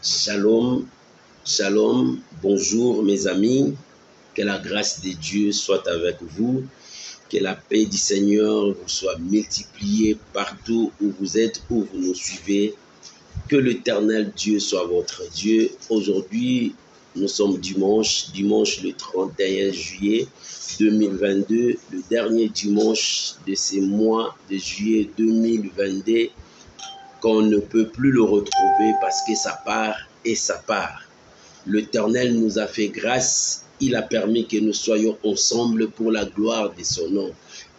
Shalom, shalom, bonjour mes amis, que la grâce de Dieu soit avec vous, que la paix du Seigneur vous soit multipliée partout où vous êtes, où vous nous suivez, que l'Éternel Dieu soit votre Dieu. Aujourd'hui, nous sommes dimanche le 31 juillet 2022, le dernier dimanche de ce mois de juillet 2022, qu'on ne peut plus le retrouver parce que ça part et ça part. L'Éternel nous a fait grâce, il a permis que nous soyons ensemble pour la gloire de son nom.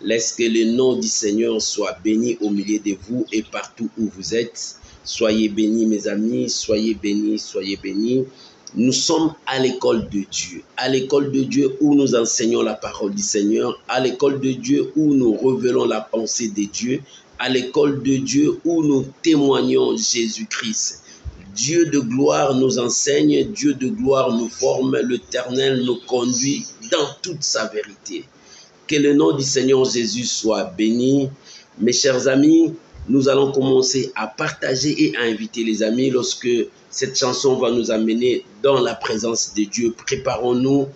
Laisse que le nom du Seigneur soit béni au milieu de vous et partout où vous êtes. Soyez bénis mes amis, soyez bénis, soyez bénis. Nous sommes à l'école de Dieu où nous enseignons la parole du Seigneur, à l'école de Dieu où nous révélons la pensée de Dieu, à l'école de Dieu où nous témoignons Jésus-Christ. Dieu de gloire nous enseigne, Dieu de gloire nous forme, l'Éternel nous conduit dans toute sa vérité. Que le nom du Seigneur Jésus soit béni. Mes chers amis, nous allons commencer à partager et à inviter les amis lorsque cette chanson va nous amener dans la présence de Dieu. Préparons-nous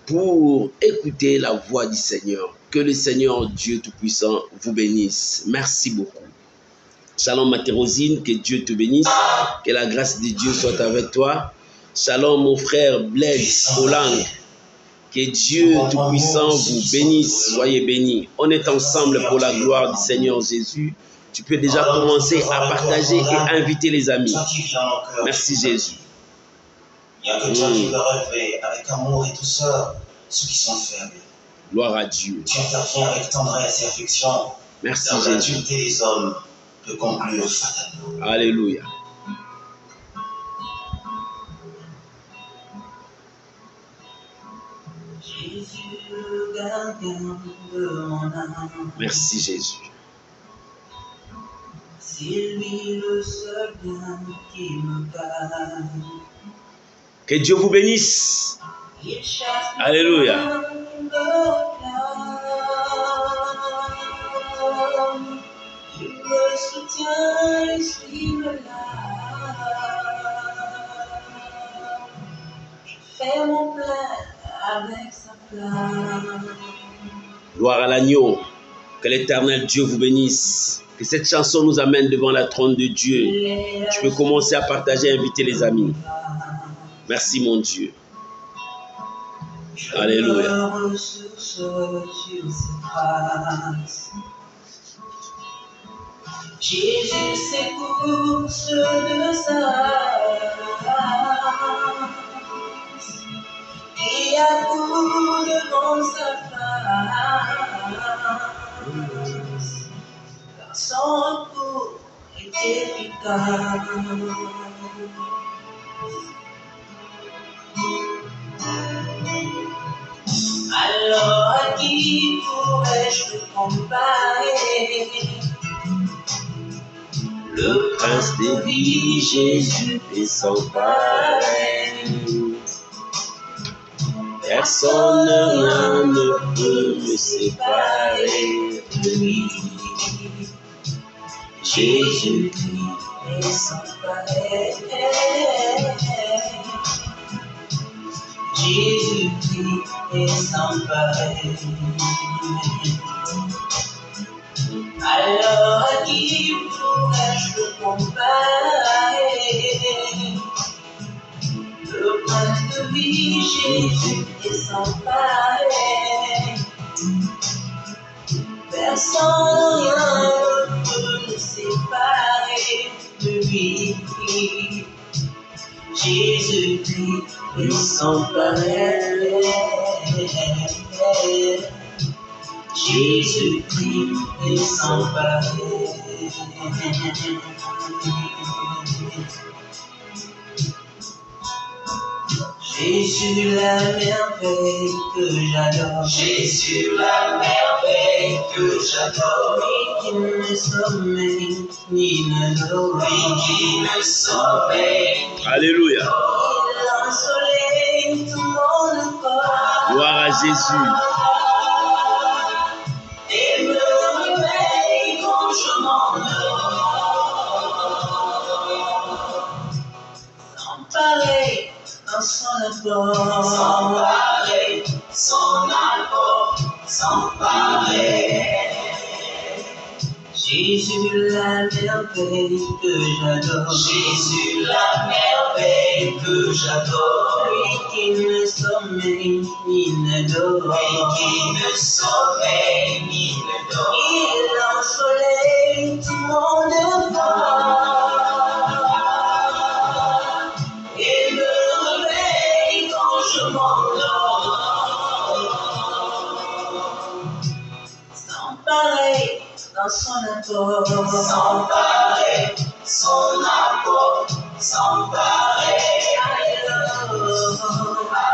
pour écouter la voix du Seigneur. Que le Seigneur Dieu Tout-Puissant vous bénisse. Merci beaucoup. Shalom Matérosine, que Dieu te bénisse, que la grâce de Dieu soit avec toi. Shalom mon frère Blaise Olang, que Dieu Tout-Puissant vous bénisse, soyez bénis. On est ensemble pour la gloire du Seigneur Jésus. Tu peux déjà commencer à partager et inviter les amis. Merci Jésus. Il n'y a que toi qui peux relever avec amour et douceur ceux qui sont faibles. Gloire à Dieu. Tu interviens avec tendresse et affection. Merci dans Jésus. l'habileté des hommes de conclure fatalement. Alléluia. Jésus, le gardien de mon âme. Merci Jésus. C'est lui le seul bien qui me garde. Que Dieu vous bénisse. Alléluia. Il me soutient et suit me là. Je fais mon plein avec sa flamme. Gloire à l'agneau. Que l'Éternel Dieu vous bénisse. Que cette chanson nous amène devant la trône de Dieu. Tu peux commencer à partager et inviter les amis. Merci mon Dieu. Alléluia. Jésus s'écoute de sa face et à coup devant sa face, car son recours est efficace. Alors à qui pourrais-je te comparer? Le prince des vies, Jésus est sans pareil. Personne, rien ne peut me séparer de lui. Jésus est sans pareil. Jésus-Christ est sans pareil. Alors à qui pourrais-je le comparer? Le prince de vie, Jésus est sans pareil. Personne, rien ne peut nous séparer de lui. Jésus-Christ est sans pareil. Jésus-Christ est sans pareil. Jésus la merveille que j'adore. Jésus la merveille que j'adore. Lui qui ne sommeille ni ne dort. Lui qui ne sommeille. Alléluia. Il ensoleille tout mon corps. Gloire à Jésus. Et me réveille quand je m'endors. apport, sans pareil, son apport, sans pareil. Jésus la merveille que j'adore, Jésus la merveille que j'adore, lui qui ne sommeille ni ne dort, lui qui ne sommeille ni ne dort, il ensoleille tout mon effort, et me réveille quand je m'endors, sans pareil. Dans son apport, sans pareil, son apport, sans pareil.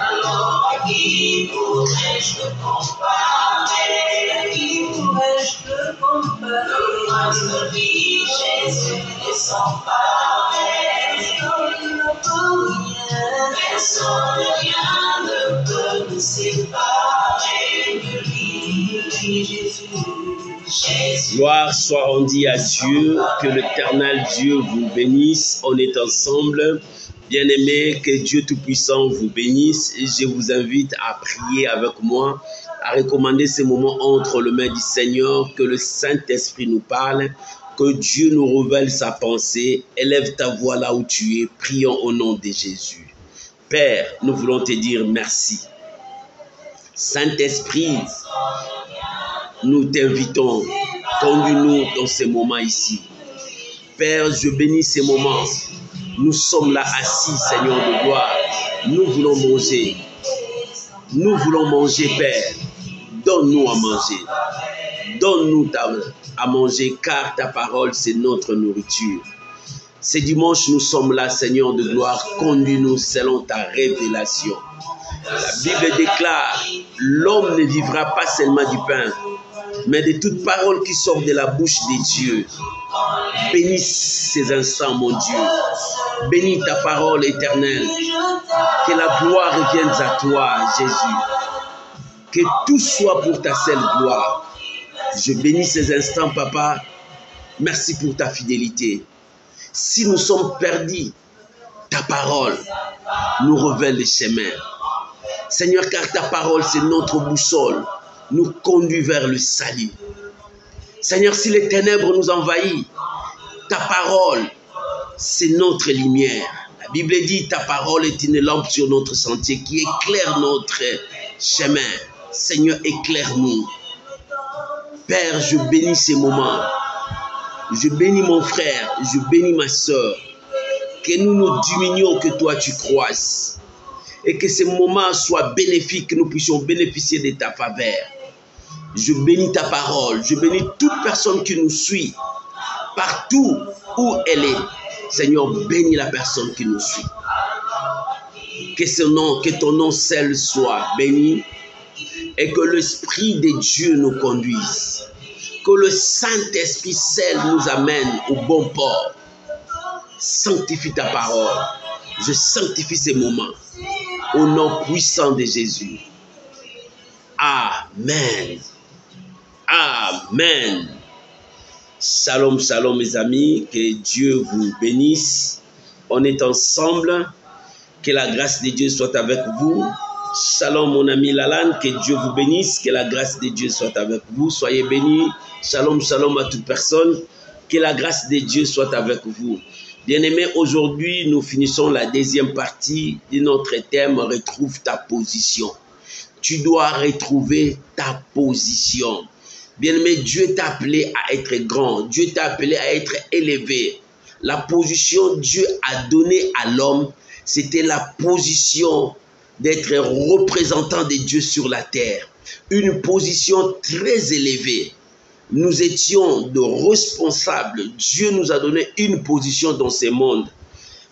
Alors à qui pourrais-je le comparer? À qui pourrais-je le comparer? Le prince de vie, Jésus est sans pareil. Personne ne peut rien, personne, rien ne peut nous séparer de lui, Jésus. Gloire soit rendue à Dieu, que l'Éternel Dieu vous bénisse. On est ensemble. Bien-aimés, que Dieu Tout-Puissant vous bénisse. Et je vous invite à prier avec moi, à recommander ces moments entre les mains du Seigneur, que le Saint-Esprit nous parle, que Dieu nous révèle sa pensée. Élève ta voix là où tu es. Prions au nom de Jésus. Père, nous voulons te dire merci. Saint-Esprit, nous t'invitons, conduis-nous dans ces moments ici. Père, je bénis ces moments. Nous sommes là assis, Seigneur de gloire. Nous voulons manger. Nous voulons manger, Père. Donne-nous à manger. Donne-nous à manger, car ta parole, c'est notre nourriture. Ce dimanche, nous sommes là, Seigneur de gloire. Conduis-nous selon ta révélation. La Bible déclare, l'homme ne vivra pas seulement du pain, mais de toute parole qui sort de la bouche de Dieu. Bénis ces instants, mon Dieu. Bénis ta parole éternelle. Que la gloire revienne à toi, Jésus. Que tout soit pour ta seule gloire. Je bénis ces instants, Papa. Merci pour ta fidélité. Si nous sommes perdus, ta parole nous révèle les chemins. Seigneur, car ta parole, c'est notre boussole, nous conduit vers le salut. Seigneur, si les ténèbres nous envahissent, ta parole, c'est notre lumière. La Bible dit, ta parole est une lampe sur notre sentier qui éclaire notre chemin. Seigneur, éclaire-nous. Père, je bénis ces moments. Je bénis mon frère, je bénis ma soeur. Que nous nous diminuions, que toi tu croisses. Et que ces moments soient bénéfiques, que nous puissions bénéficier de ta faveur. Je bénis ta parole, je bénis toute personne qui nous suit, partout où elle est. Seigneur, bénis la personne qui nous suit. Que ton nom seul soit béni et que l'Esprit de Dieu nous conduise. Que le Saint-Esprit seul nous amène au bon port. Sanctifie ta parole. Je sanctifie ces moments. Au nom puissant de Jésus. Amen. Amen. Shalom, shalom mes amis. Que Dieu vous bénisse. On est ensemble. Que la grâce de Dieu soit avec vous. Shalom mon ami Lalan. Que Dieu vous bénisse. Que la grâce de Dieu soit avec vous. Soyez bénis. Shalom, shalom à toute personne. Que la grâce de Dieu soit avec vous. Bien-aimés, aujourd'hui, nous finissons la deuxième partie de notre thème « Retrouve ta position ». Tu dois retrouver ta position. Bien-aimé, Dieu t'a appelé à être grand. Dieu t'a appelé à être élevé. La position que Dieu a donnée à l'homme, c'était la position d'être représentant de Dieu sur la terre. Une position très élevée. Nous étions de responsables. Dieu nous a donné une position dans ce monde.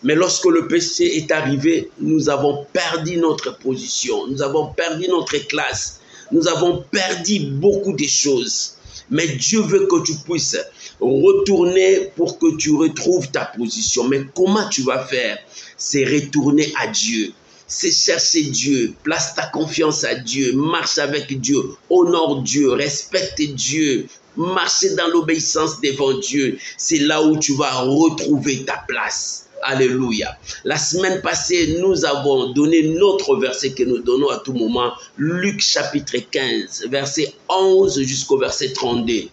Mais lorsque le péché est arrivé, nous avons perdu notre position. Nous avons perdu notre classe. Nous avons perdu beaucoup de choses. Mais Dieu veut que tu puisses retourner pour que tu retrouves ta position. Mais comment tu vas faire? C'est retourner à Dieu. C'est chercher Dieu. Place ta confiance à Dieu. Marche avec Dieu. Honore Dieu. Respecte Dieu. Marcher dans l'obéissance devant Dieu, c'est là où tu vas retrouver ta place. Alléluia. La semaine passée, nous avons donné notre verset que nous donnons à tout moment. Luc chapitre 15, verset 11 jusqu'au verset 32.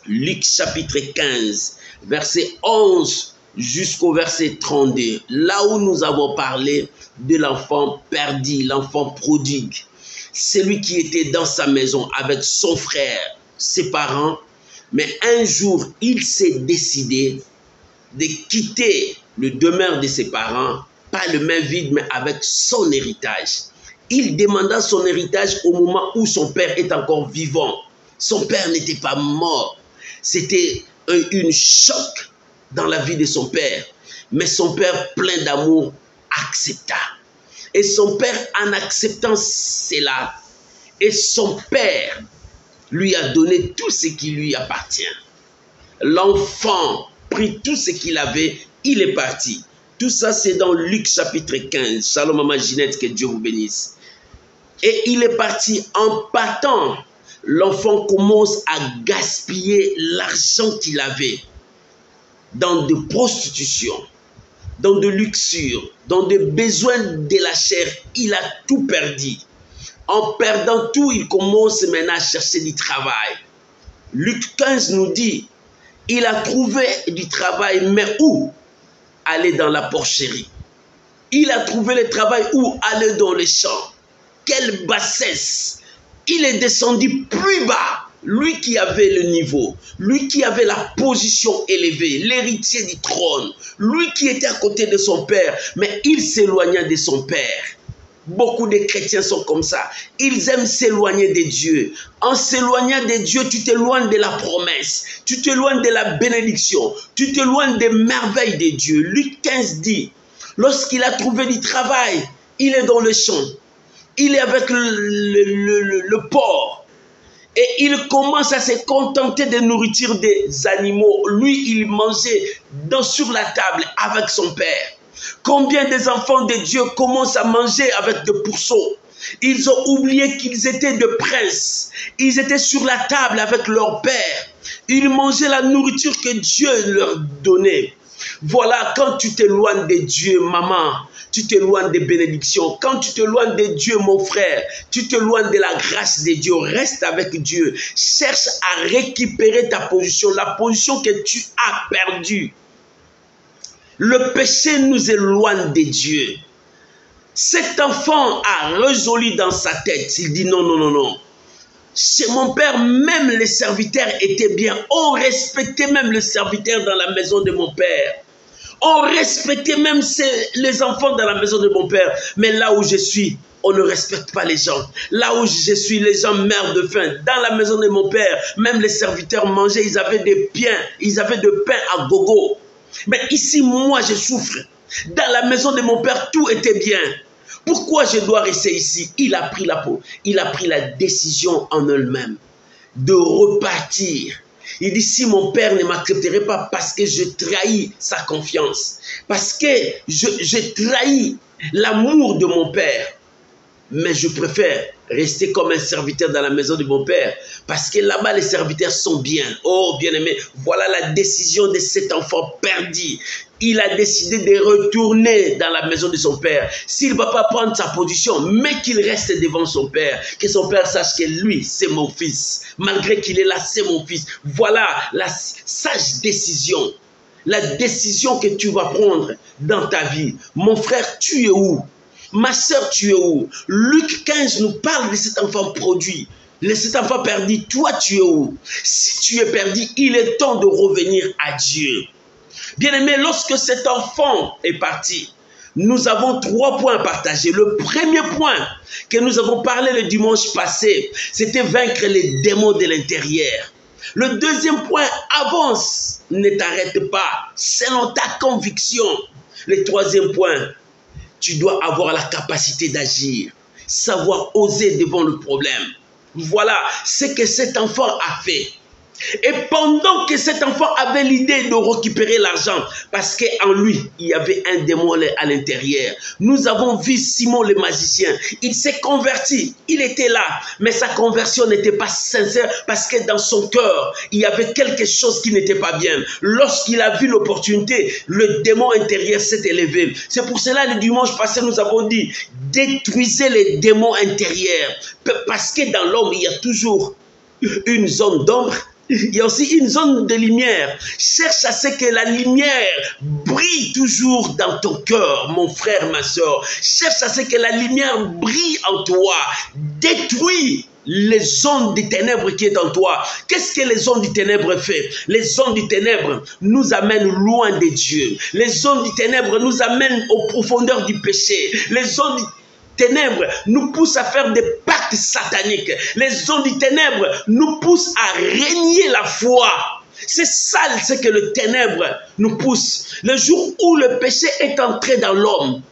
Luc chapitre 15, verset 11 jusqu'au verset 32. Là où nous avons parlé de l'enfant perdu, l'enfant prodigue. Celui qui était dans sa maison avec son frère, ses parents. Mais un jour, il s'est décidé de quitter le demeure de ses parents, pas le main vide, mais avec son héritage. Il demanda son héritage au moment où son père est encore vivant. Son père n'était pas mort. C'était une choc dans la vie de son père. Mais son père, plein d'amour, accepta. Et son père, en acceptant cela, et son père lui a donné tout ce qui lui appartient. L'enfant prit tout ce qu'il avait, il est parti. Tout ça, c'est dans Luc chapitre 15. Shalom maman Ginette, que Dieu vous bénisse. Et il est parti. En partant, l'enfant commence à gaspiller l'argent qu'il avait dans de prostitution, dans de luxure, dans des besoins de la chair. Il a tout perdu. En perdant tout, il commence maintenant à chercher du travail. Luc 15 nous dit, il a trouvé du travail, mais où? Aller dans la porcherie. Il a trouvé le travail où? Aller dans les champs. Quelle bassesse! Il est descendu plus bas. Lui qui avait le niveau, lui qui avait la position élevée, l'héritier du trône, lui qui était à côté de son père, mais il s'éloigna de son père. Beaucoup de chrétiens sont comme ça. Ils aiment s'éloigner de Dieu. En s'éloignant de Dieu, tu t'éloignes de la promesse. Tu t'éloignes de la bénédiction. Tu t'éloignes des merveilles de Dieu. Luc 15 dit, lorsqu'il a trouvé du travail, il est dans le champ. Il est avec le porc. Et il commence à se contenter de nourriture des animaux. Lui, il mangeait sur la table avec son père. Combien des enfants de Dieu commencent à manger avec des pourceaux? Ils ont oublié qu'ils étaient des princes. Ils étaient sur la table avec leur père. Ils mangeaient la nourriture que Dieu leur donnait. Voilà, quand tu t'éloignes de Dieu, maman, tu t'éloignes des bénédictions. Quand tu t'éloignes de Dieu, mon frère, tu t'éloignes de la grâce de Dieu. Reste avec Dieu. Cherche à récupérer ta position, la position que tu as perdue. Le péché nous éloigne de Dieu. Cet enfant a résolu dans sa tête. Il dit non, non, non, non. Chez mon père, même les serviteurs étaient bien. On respectait même les serviteurs dans la maison de mon père. On respectait même les enfants dans la maison de mon père. Mais là où je suis, on ne respecte pas les gens. Là où je suis, les gens meurent de faim. Dans la maison de mon père, même les serviteurs mangeaient. Ils avaient des pains. Ils avaient de pain à gogo. Mais ici, moi, je souffre. Dans la maison de mon père, tout était bien. Pourquoi je dois rester ici? Il a pris la décision en elle-même de repartir. Il dit, si mon père ne m'accepterait pas parce que je trahis sa confiance, parce que je trahis l'amour de mon père, mais je préfère rester comme un serviteur dans la maison de mon père, parce que là-bas, les serviteurs sont bien. Oh, bien-aimé, voilà la décision de cet enfant perdu. Il a décidé de retourner dans la maison de son père. S'il ne va pas prendre sa position, mais qu'il reste devant son père, que son père sache que lui, c'est mon fils. Malgré qu'il est là, c'est mon fils. Voilà la sage décision. La décision que tu vas prendre dans ta vie. Mon frère, tu es où? Ma soeur, tu es où? Luc 15 nous parle de cet enfant produit. Cet enfant perdu, toi, tu es où? Si tu es perdu, il est temps de revenir à Dieu. Bien-aimé, lorsque cet enfant est parti, nous avons 3 points à partager. Le premier point que nous avons parlé le dimanche passé, c'était vaincre les démons de l'intérieur. Le deuxième point, avance, ne t'arrête pas, selon ta conviction. Le troisième point, tu dois avoir la capacité d'agir, savoir oser devant le problème. Voilà ce que cet enfant a fait. Et pendant que cet enfant avait l'idée de récupérer l'argent, parce qu'en lui, il y avait un démon à l'intérieur. Nous avons vu Simon le magicien. Il s'est converti. Il était là. Mais sa conversion n'était pas sincère parce que dans son cœur, il y avait quelque chose qui n'était pas bien. Lorsqu'il a vu l'opportunité, le démon intérieur s'est élevé. C'est pour cela, le dimanche passé, nous avons dit, détruisez les démons intérieurs. Parce que dans l'homme, il y a toujours une zone d'ombre. Il y a aussi une zone de lumière. Cherche à ce que la lumière brille toujours dans ton cœur, mon frère, ma soeur. Cherche à ce que la lumière brille en toi. Détruis les zones des ténèbres qui est en toi. Qu'est-ce que les zones du ténèbre font? Les zones du ténèbre nous amènent loin de Dieu. Les zones du ténèbre nous amènent aux profondeurs du péché. Les zones du ténèbres nous poussent à faire des pactes sataniques. Les zones du ténèbre nous poussent à renier la foi. C'est ça ce que le ténèbre nous pousse. Le jour où le péché est entré dans l'homme,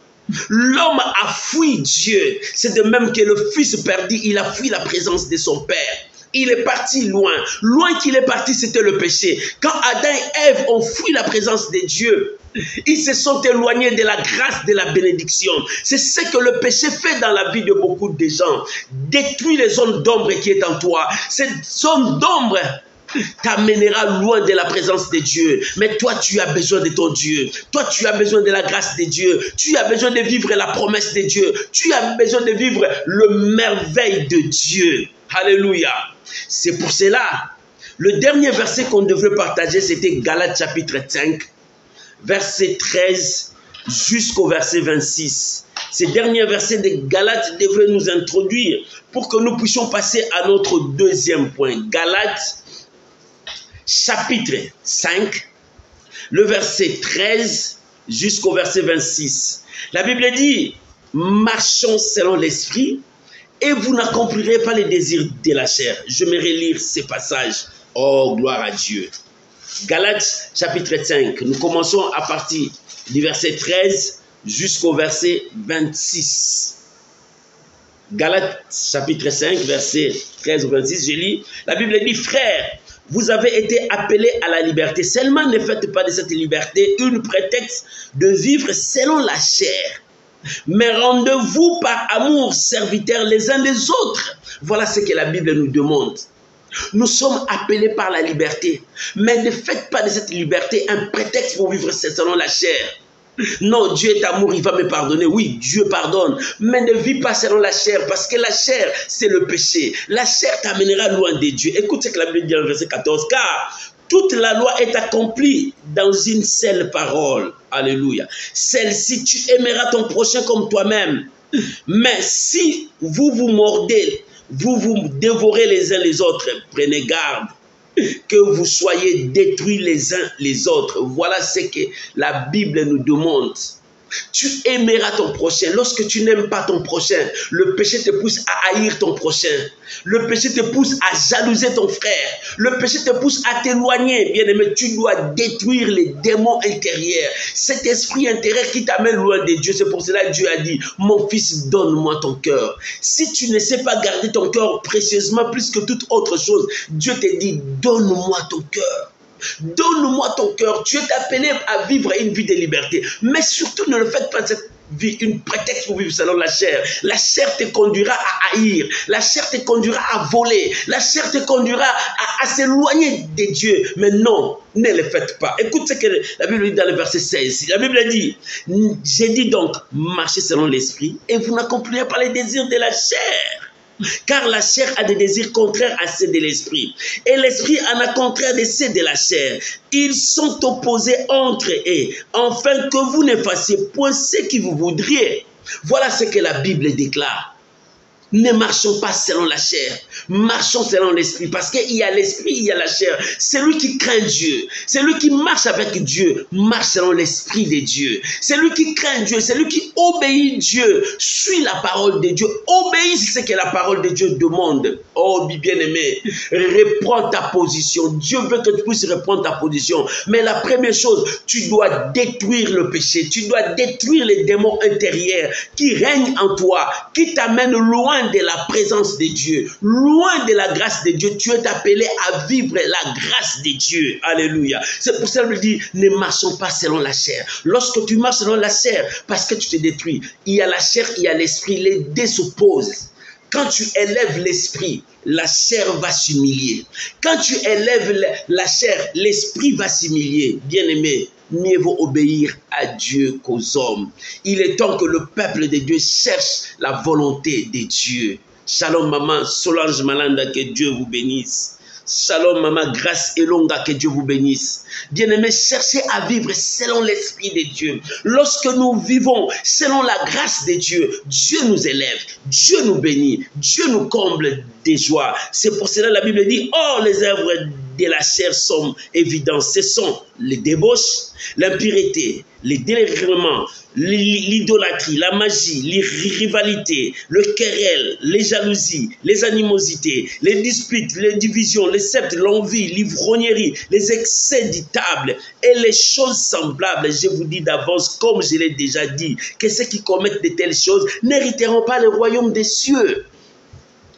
l'homme a fui Dieu. C'est de même que le fils perdu, il a fui la présence de son père. Il est parti loin. Loin qu'il est parti, c'était le péché. Quand Adam et Ève ont fui la présence de Dieu, ils se sont éloignés de la grâce, de la bénédiction. C'est ce que le péché fait dans la vie de beaucoup de gens. Détruis les zones d'ombre qui est en toi. Cette zone d'ombre t'amènera loin de la présence de Dieu. Mais toi, tu as besoin de ton Dieu. Toi, tu as besoin de la grâce de Dieu. Tu as besoin de vivre la promesse de Dieu. Tu as besoin de vivre le merveille de Dieu. Alléluia. C'est pour cela, le dernier verset qu'on devrait partager, c'était Galates chapitre 5, verset 13 jusqu'au verset 26. Ces derniers versets de Galates devraient nous introduire pour que nous puissions passer à notre deuxième point. Galates chapitre 5, le verset 13 jusqu'au verset 26. La Bible dit, marchons selon l'esprit et vous n'accomplirez pas les désirs de la chair. Je me relire ces passages. Oh, gloire à Dieu. Galates chapitre 5, nous commençons à partir du verset 13 jusqu'au verset 26. Galates chapitre 5, verset 13 au 26, je lis. La Bible dit, frères, vous avez été appelés à la liberté. Seulement ne faites pas de cette liberté une prétexte de vivre selon la chair. Mais rendez-vous par amour serviteurs les uns des autres. Voilà ce que la Bible nous demande. Nous sommes appelés par la liberté. Mais ne faites pas de cette liberté un prétexte pour vivre selon la chair. Non, Dieu est amour, il va me pardonner. Oui, Dieu pardonne. Mais ne vis pas selon la chair, parce que la chair, c'est le péché. La chair t'amènera loin de Dieu. Écoute ce que la Bible dit en verset 14. Car toute la loi est accomplie dans une seule parole. Alléluia. Celle-ci, tu aimeras ton prochain comme toi-même. Mais si vous vous mordez, vous vous dévorez les uns les autres, prenez garde que vous soyez détruits les uns les autres. Voilà ce que la Bible nous demande. Tu aimeras ton prochain. Lorsque tu n'aimes pas ton prochain, le péché te pousse à haïr ton prochain. Le péché te pousse à jalouser ton frère. Le péché te pousse à t'éloigner. Bien-aimé, tu dois détruire les démons intérieurs. Cet esprit intérieur qui t'amène loin de Dieu. C'est pour cela que Dieu a dit, mon fils, donne-moi ton cœur. Si tu ne sais pas garder ton cœur précieusement plus que toute autre chose, Dieu te dit, donne-moi ton cœur. Donne-moi ton cœur. Tu es appelé à vivre une vie de liberté. Mais surtout, ne le faites pas cette vie une prétexte pour vivre selon la chair. La chair te conduira à haïr. La chair te conduira à voler. La chair te conduira à s'éloigner de Dieu. Mais non, ne le faites pas. Écoute ce que la Bible dit dans le verset 16. La Bible dit, j'ai dit donc, marchez selon l'esprit et vous n'accomplirez pas les désirs de la chair. Car la chair a des désirs contraires à ceux de l'esprit. Et l'esprit en a contraire de ceux de la chair. Ils sont opposés entre eux, afin que vous ne fassiez point ce que vous voudriez. Voilà ce que la Bible déclare. Ne marchons pas selon la chair, marchons selon l'esprit, parce qu'il y a l'esprit, il y a la chair. Celui qui craint Dieu, celui qui marche avec Dieu, marche selon l'esprit de Dieu. Celui qui craint Dieu, celui qui obéit Dieu, suit la parole de Dieu, obéit ce que la parole de Dieu demande. Oh bien-aimé, reprends ta position. Dieu veut que tu puisses reprendre ta position. Mais la première chose, tu dois détruire le péché, tu dois détruire les démons intérieurs qui règnent en toi, qui t'amènent loin de la présence de Dieu, loin loin de la grâce de Dieu, tu es appelé à vivre la grâce de Dieu. Alléluia. C'est pour ça que je dis, ne marchons pas selon la chair. Lorsque tu marches selon la chair, parce que tu te détruis, il y a la chair, il y a l'esprit, les deux s'opposent. Quand tu élèves l'esprit, la chair va s'humilier. Quand tu élèves la chair, l'esprit va s'humilier. Bien-aimé, mieux vaut obéir à Dieu qu'aux hommes. Il est temps que le peuple de Dieu cherche la volonté de Dieu. Shalom maman Solange Malanda, que Dieu vous bénisse. Shalom maman Grâce Elonga, que Dieu vous bénisse. Bien-aimés, cherchez à vivre selon l'esprit de Dieu. Lorsque nous vivons selon la grâce de Dieu, Dieu nous élève, Dieu nous bénit, Dieu nous comble de joie. C'est pour cela que la Bible dit, oh, les œuvres de la chair sont évidentes. Ce sont les débauches, l'impureté, les délirements, l'idolâtrie, la magie, les rivalités, le querelle, les jalousies, les animosités, les disputes, les divisions, les sceptes, l'envie, l'ivrognerie, les excès de table et les choses semblables. Je vous dis d'avance, comme je l'ai déjà dit, que ceux qui commettent de telles choses n'hériteront pas le royaume des cieux.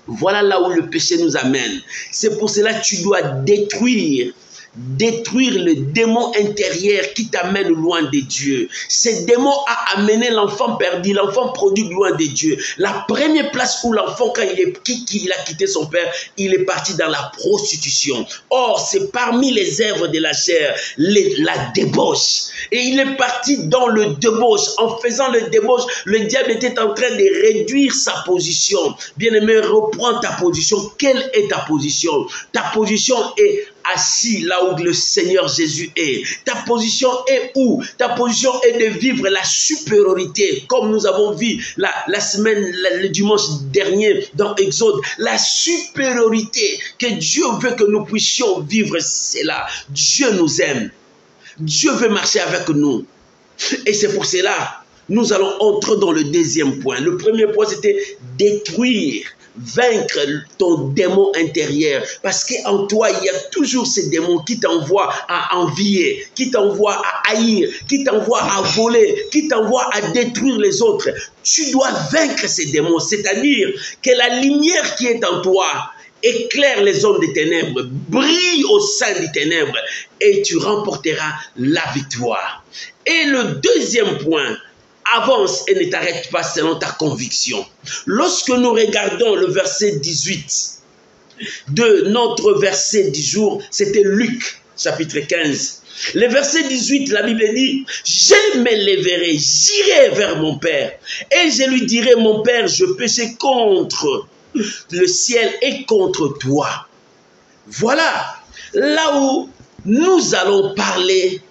Voilà là où le péché nous amène. C'est pour cela que tu dois détruire le démon intérieur qui t'amène loin de Dieu. Ce démon a amené l'enfant perdu, l'enfant produit loin de Dieu. La première place où l'enfant, quand il a quitté son père, il est parti dans la prostitution. Or, c'est parmi les œuvres de la chair, la débauche. Et il est parti dans le débauche. En faisant le débauche, le diable était en train de réduire sa position. Bien-aimé, reprends ta position. Quelle est ta position? Ta position est assis là où le Seigneur Jésus est. Ta position est où? Ta position est de vivre la supériorité, comme nous avons vu la semaine, le dimanche dernier dans Exode. La supériorité que Dieu veut que nous puissions vivre, c'est là. Dieu nous aime. Dieu veut marcher avec nous. Et c'est pour cela, nous allons entrer dans le deuxième point. Le premier point, c'était détruire, vaincre ton démon intérieur. Parce qu'en toi, il y a toujours ces démons qui t'envoient à envier, qui t'envoient à haïr, qui t'envoient à voler, qui t'envoient à détruire les autres. Tu dois vaincre ces démons, c'est-à-dire que la lumière qui est en toi éclaire les zones des ténèbres, brille au sein des ténèbres et tu remporteras la victoire. Et le deuxième point, avance et ne t'arrête pas selon ta conviction. Lorsque nous regardons le verset 18 de notre verset du jour, c'était Luc chapitre 15. Le verset 18, la Bible dit, je me lèverai, j'irai vers mon Père et je lui dirai, mon Père, je péchais contre le ciel et contre toi. Voilà là où nous allons parler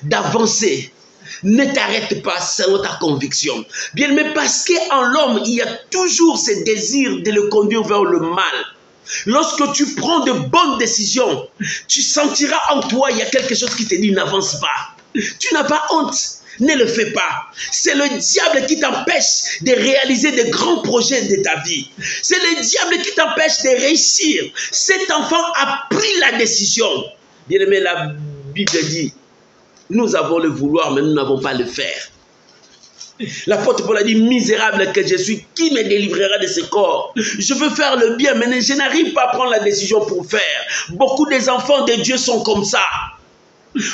d'avancer. Ne t'arrête pas selon ta conviction. Bien, mais parce qu'en l'homme, il y a toujours ce désir de le conduire vers le mal. Lorsque tu prends de bonnes décisions, tu sentiras en toi, il y a quelque chose qui te dit, n'avance pas. Tu n'as pas honte. Ne le fais pas. C'est le diable qui t'empêche de réaliser de grands projets de ta vie. C'est le diable qui t'empêche de réussir. Cet enfant a pris la décision. Bien aimé, la Bible dit, nous avons le vouloir, mais nous n'avons pas le faire. L'apôtre Paul a dit, misérable que je suis, qui me délivrera de ce corps? Je veux faire le bien, mais je n'arrive pas à prendre la décision pour faire. Beaucoup des enfants de Dieu sont comme ça.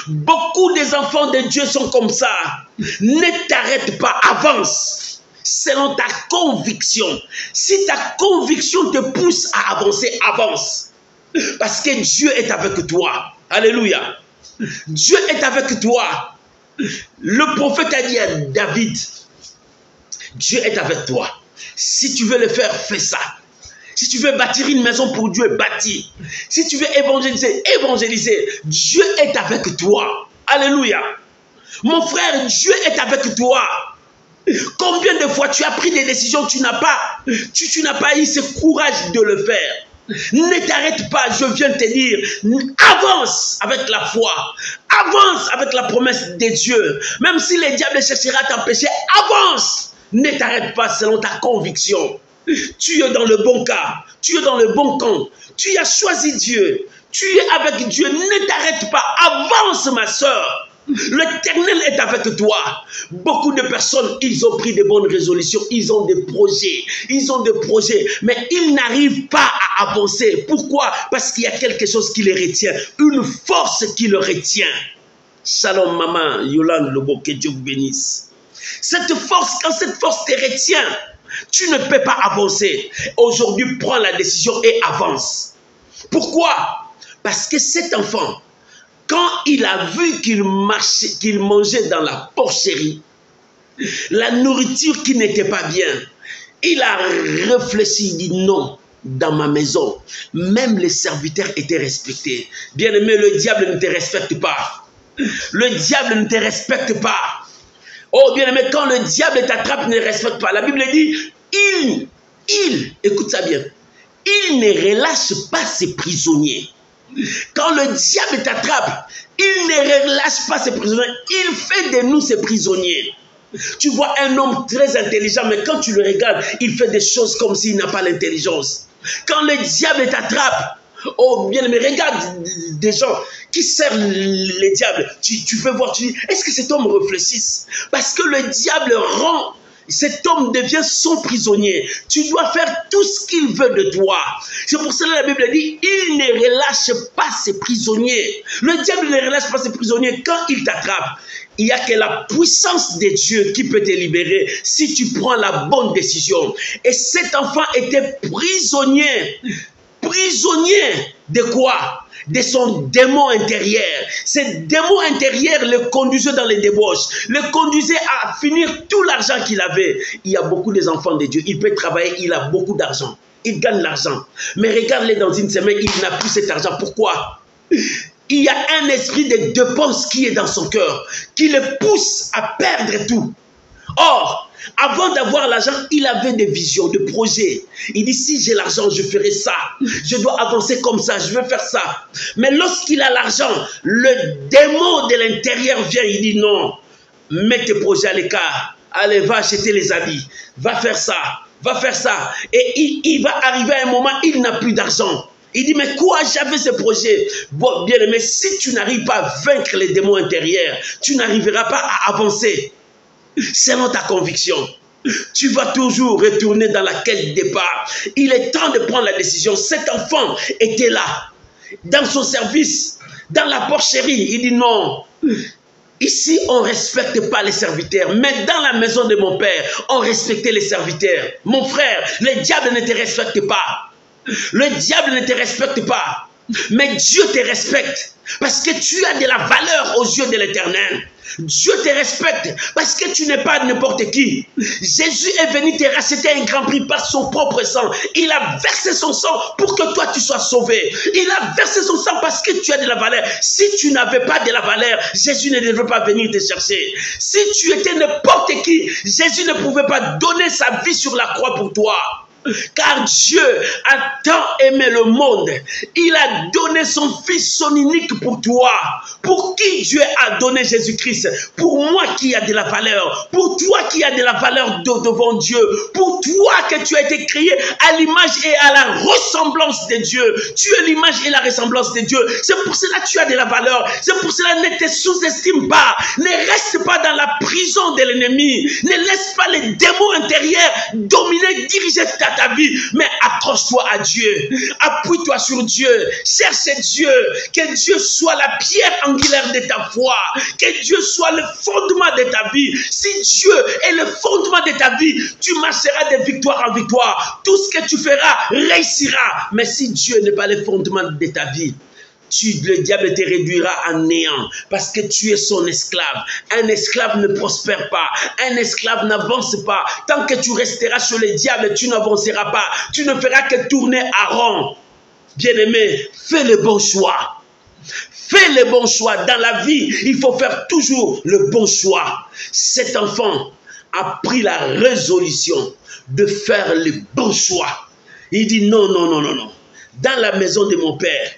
Beaucoup des enfants de Dieu sont comme ça. Ne t'arrête pas, avance selon ta conviction. Si ta conviction te pousse à avancer, avance. Parce que Dieu est avec toi. Alléluia. Dieu est avec toi. Le prophète a dit à David, Dieu est avec toi. Si tu veux le faire, fais ça. Si tu veux bâtir une maison pour Dieu, bâtis. Si tu veux évangéliser, évangéliser. Dieu est avec toi. Alléluia. Mon frère, Dieu est avec toi. Combien de fois tu as pris des décisions, tu n'as pas eu ce courage de le faire. Ne t'arrête pas, je viens te dire, avance avec la foi, avance avec la promesse de Dieu. Même si le diable cherchera à t'empêcher, avance. Ne t'arrête pas selon ta conviction. Tu es dans le bon cas, tu es dans le bon camp, tu as choisi Dieu, tu es avec Dieu, ne t'arrête pas, avance ma soeur. L'Éternel est avec toi. Beaucoup de personnes, ils ont pris de bonnes résolutions, ils ont des projets, mais ils n'arrivent pas à avancer. Pourquoi? Parce qu'il y a quelque chose qui les retient, une force qui les retient. Shalom maman, Yolande Lobo, que Dieu vous bénisse. Cette force, quand cette force te retient, tu ne peux pas avancer. Aujourd'hui, prends la décision et avance. Pourquoi? Parce que cet enfant, quand il a vu qu'il mangeait dans la porcherie, la nourriture qui n'était pas bien, il a réfléchi, il dit non, dans ma maison, même les serviteurs étaient respectés. Bien-aimé, le diable ne te respecte pas. Le diable ne te respecte pas. Oh bien-aimé, quand le diable t'attrape, ne respecte pas. La Bible dit, écoute ça bien, il ne relâche pas ses prisonniers. Quand le diable t'attrape, il ne relâche pas ses prisonniers. Il fait de nous ses prisonniers. Tu vois un homme très intelligent, mais quand tu le regardes, il fait des choses comme s'il n'a pas l'intelligence. Quand le diable t'attrape, oh bien, mais regarde des gens qui servent les diables. Tu peux voir, tu dis, est-ce que cet homme réfléchisse? Parce que le diable rend, cet homme devient son prisonnier. Tu dois faire tout ce qu'il veut de toi. C'est pour cela que la Bible dit, il ne relâche pas ses prisonniers. Le diable ne relâche pas ses prisonniers quand il t'attrape. Il n'y a que la puissance de Dieu qui peut te libérer si tu prends la bonne décision. Et cet enfant était prisonnier. Prisonnier de quoi? De son démon intérieur. Ce démon intérieur le conduisait dans les débauches, le conduisait à finir tout l'argent qu'il avait. Il y a beaucoup d'enfants de Dieu, il peut travailler, il a beaucoup d'argent, il gagne l'argent. Mais regarde-le dans une semaine, il n'a plus cet argent. Pourquoi? Il y a un esprit de dépense qui est dans son cœur, qui le pousse à perdre tout. Or, avant d'avoir l'argent, il avait des visions, des projets. Il dit, si j'ai l'argent, je ferai ça. Je dois avancer comme ça, je vais faire ça. Mais lorsqu'il a l'argent, le démon de l'intérieur vient, il dit, non, mets tes projets à l'écart. Allez, va acheter les habits. Va faire ça, va faire ça. Et il va arriver à un moment, il n'a plus d'argent. Il dit, mais quoi, j'avais ce projet. Bon, bien aimé, si tu n'arrives pas à vaincre les démons intérieurs, tu n'arriveras pas à avancer. Selon ta conviction, tu vas toujours retourner dans la quête de départ. Il est temps de prendre la décision. Cet enfant était là, dans son service, dans la porcherie. Il dit non, ici on ne respecte pas les serviteurs, mais dans la maison de mon père, on respectait les serviteurs. Mon frère, le diable ne te respecte pas. Le diable ne te respecte pas, mais Dieu te respecte parce que tu as de la valeur aux yeux de l'Éternel. Dieu te respecte parce que tu n'es pas n'importe qui. Jésus est venu te racheter un grand prix par son propre sang. Il a versé son sang pour que toi tu sois sauvé. Il a versé son sang parce que tu as de la valeur. Si tu n'avais pas de la valeur, Jésus ne devait pas venir te chercher. Si tu étais n'importe qui, Jésus ne pouvait pas donner sa vie sur la croix pour toi. Car Dieu a tant aimé le monde, il a donné son fils, son unique pour toi. Pour qui Dieu a donné Jésus-Christ? Pour moi qui a de la valeur, pour toi qui a de la valeur devant Dieu, pour toi que tu as été créé à l'image et à la ressemblance de Dieu. Tu es l'image et la ressemblance de Dieu. C'est pour cela que tu as de la valeur. C'est pour cela que ne te sous-estime pas. Ne reste pas dans la prison de l'ennemi. Ne laisse pas les démons intérieurs dominer, diriger ta vie, mais accroche-toi à Dieu, appuie-toi sur Dieu, cherche Dieu, que Dieu soit la pierre angulaire de ta foi, que Dieu soit le fondement de ta vie. Si Dieu est le fondement de ta vie, tu marcheras de victoire en victoire, tout ce que tu feras réussira. Mais si Dieu n'est pas le fondement de ta vie, le diable te réduira à néant parce que tu es son esclave. Un esclave ne prospère pas. Un esclave n'avance pas. Tant que tu resteras sur le diable, tu n'avanceras pas. Tu ne feras que tourner à rond. Bien-aimé, fais le bon choix. Fais le bon choix. Dans la vie, il faut faire toujours le bon choix. Cet enfant a pris la résolution de faire le bon choix. Il dit non, non, non, non, non. Dans la maison de mon père,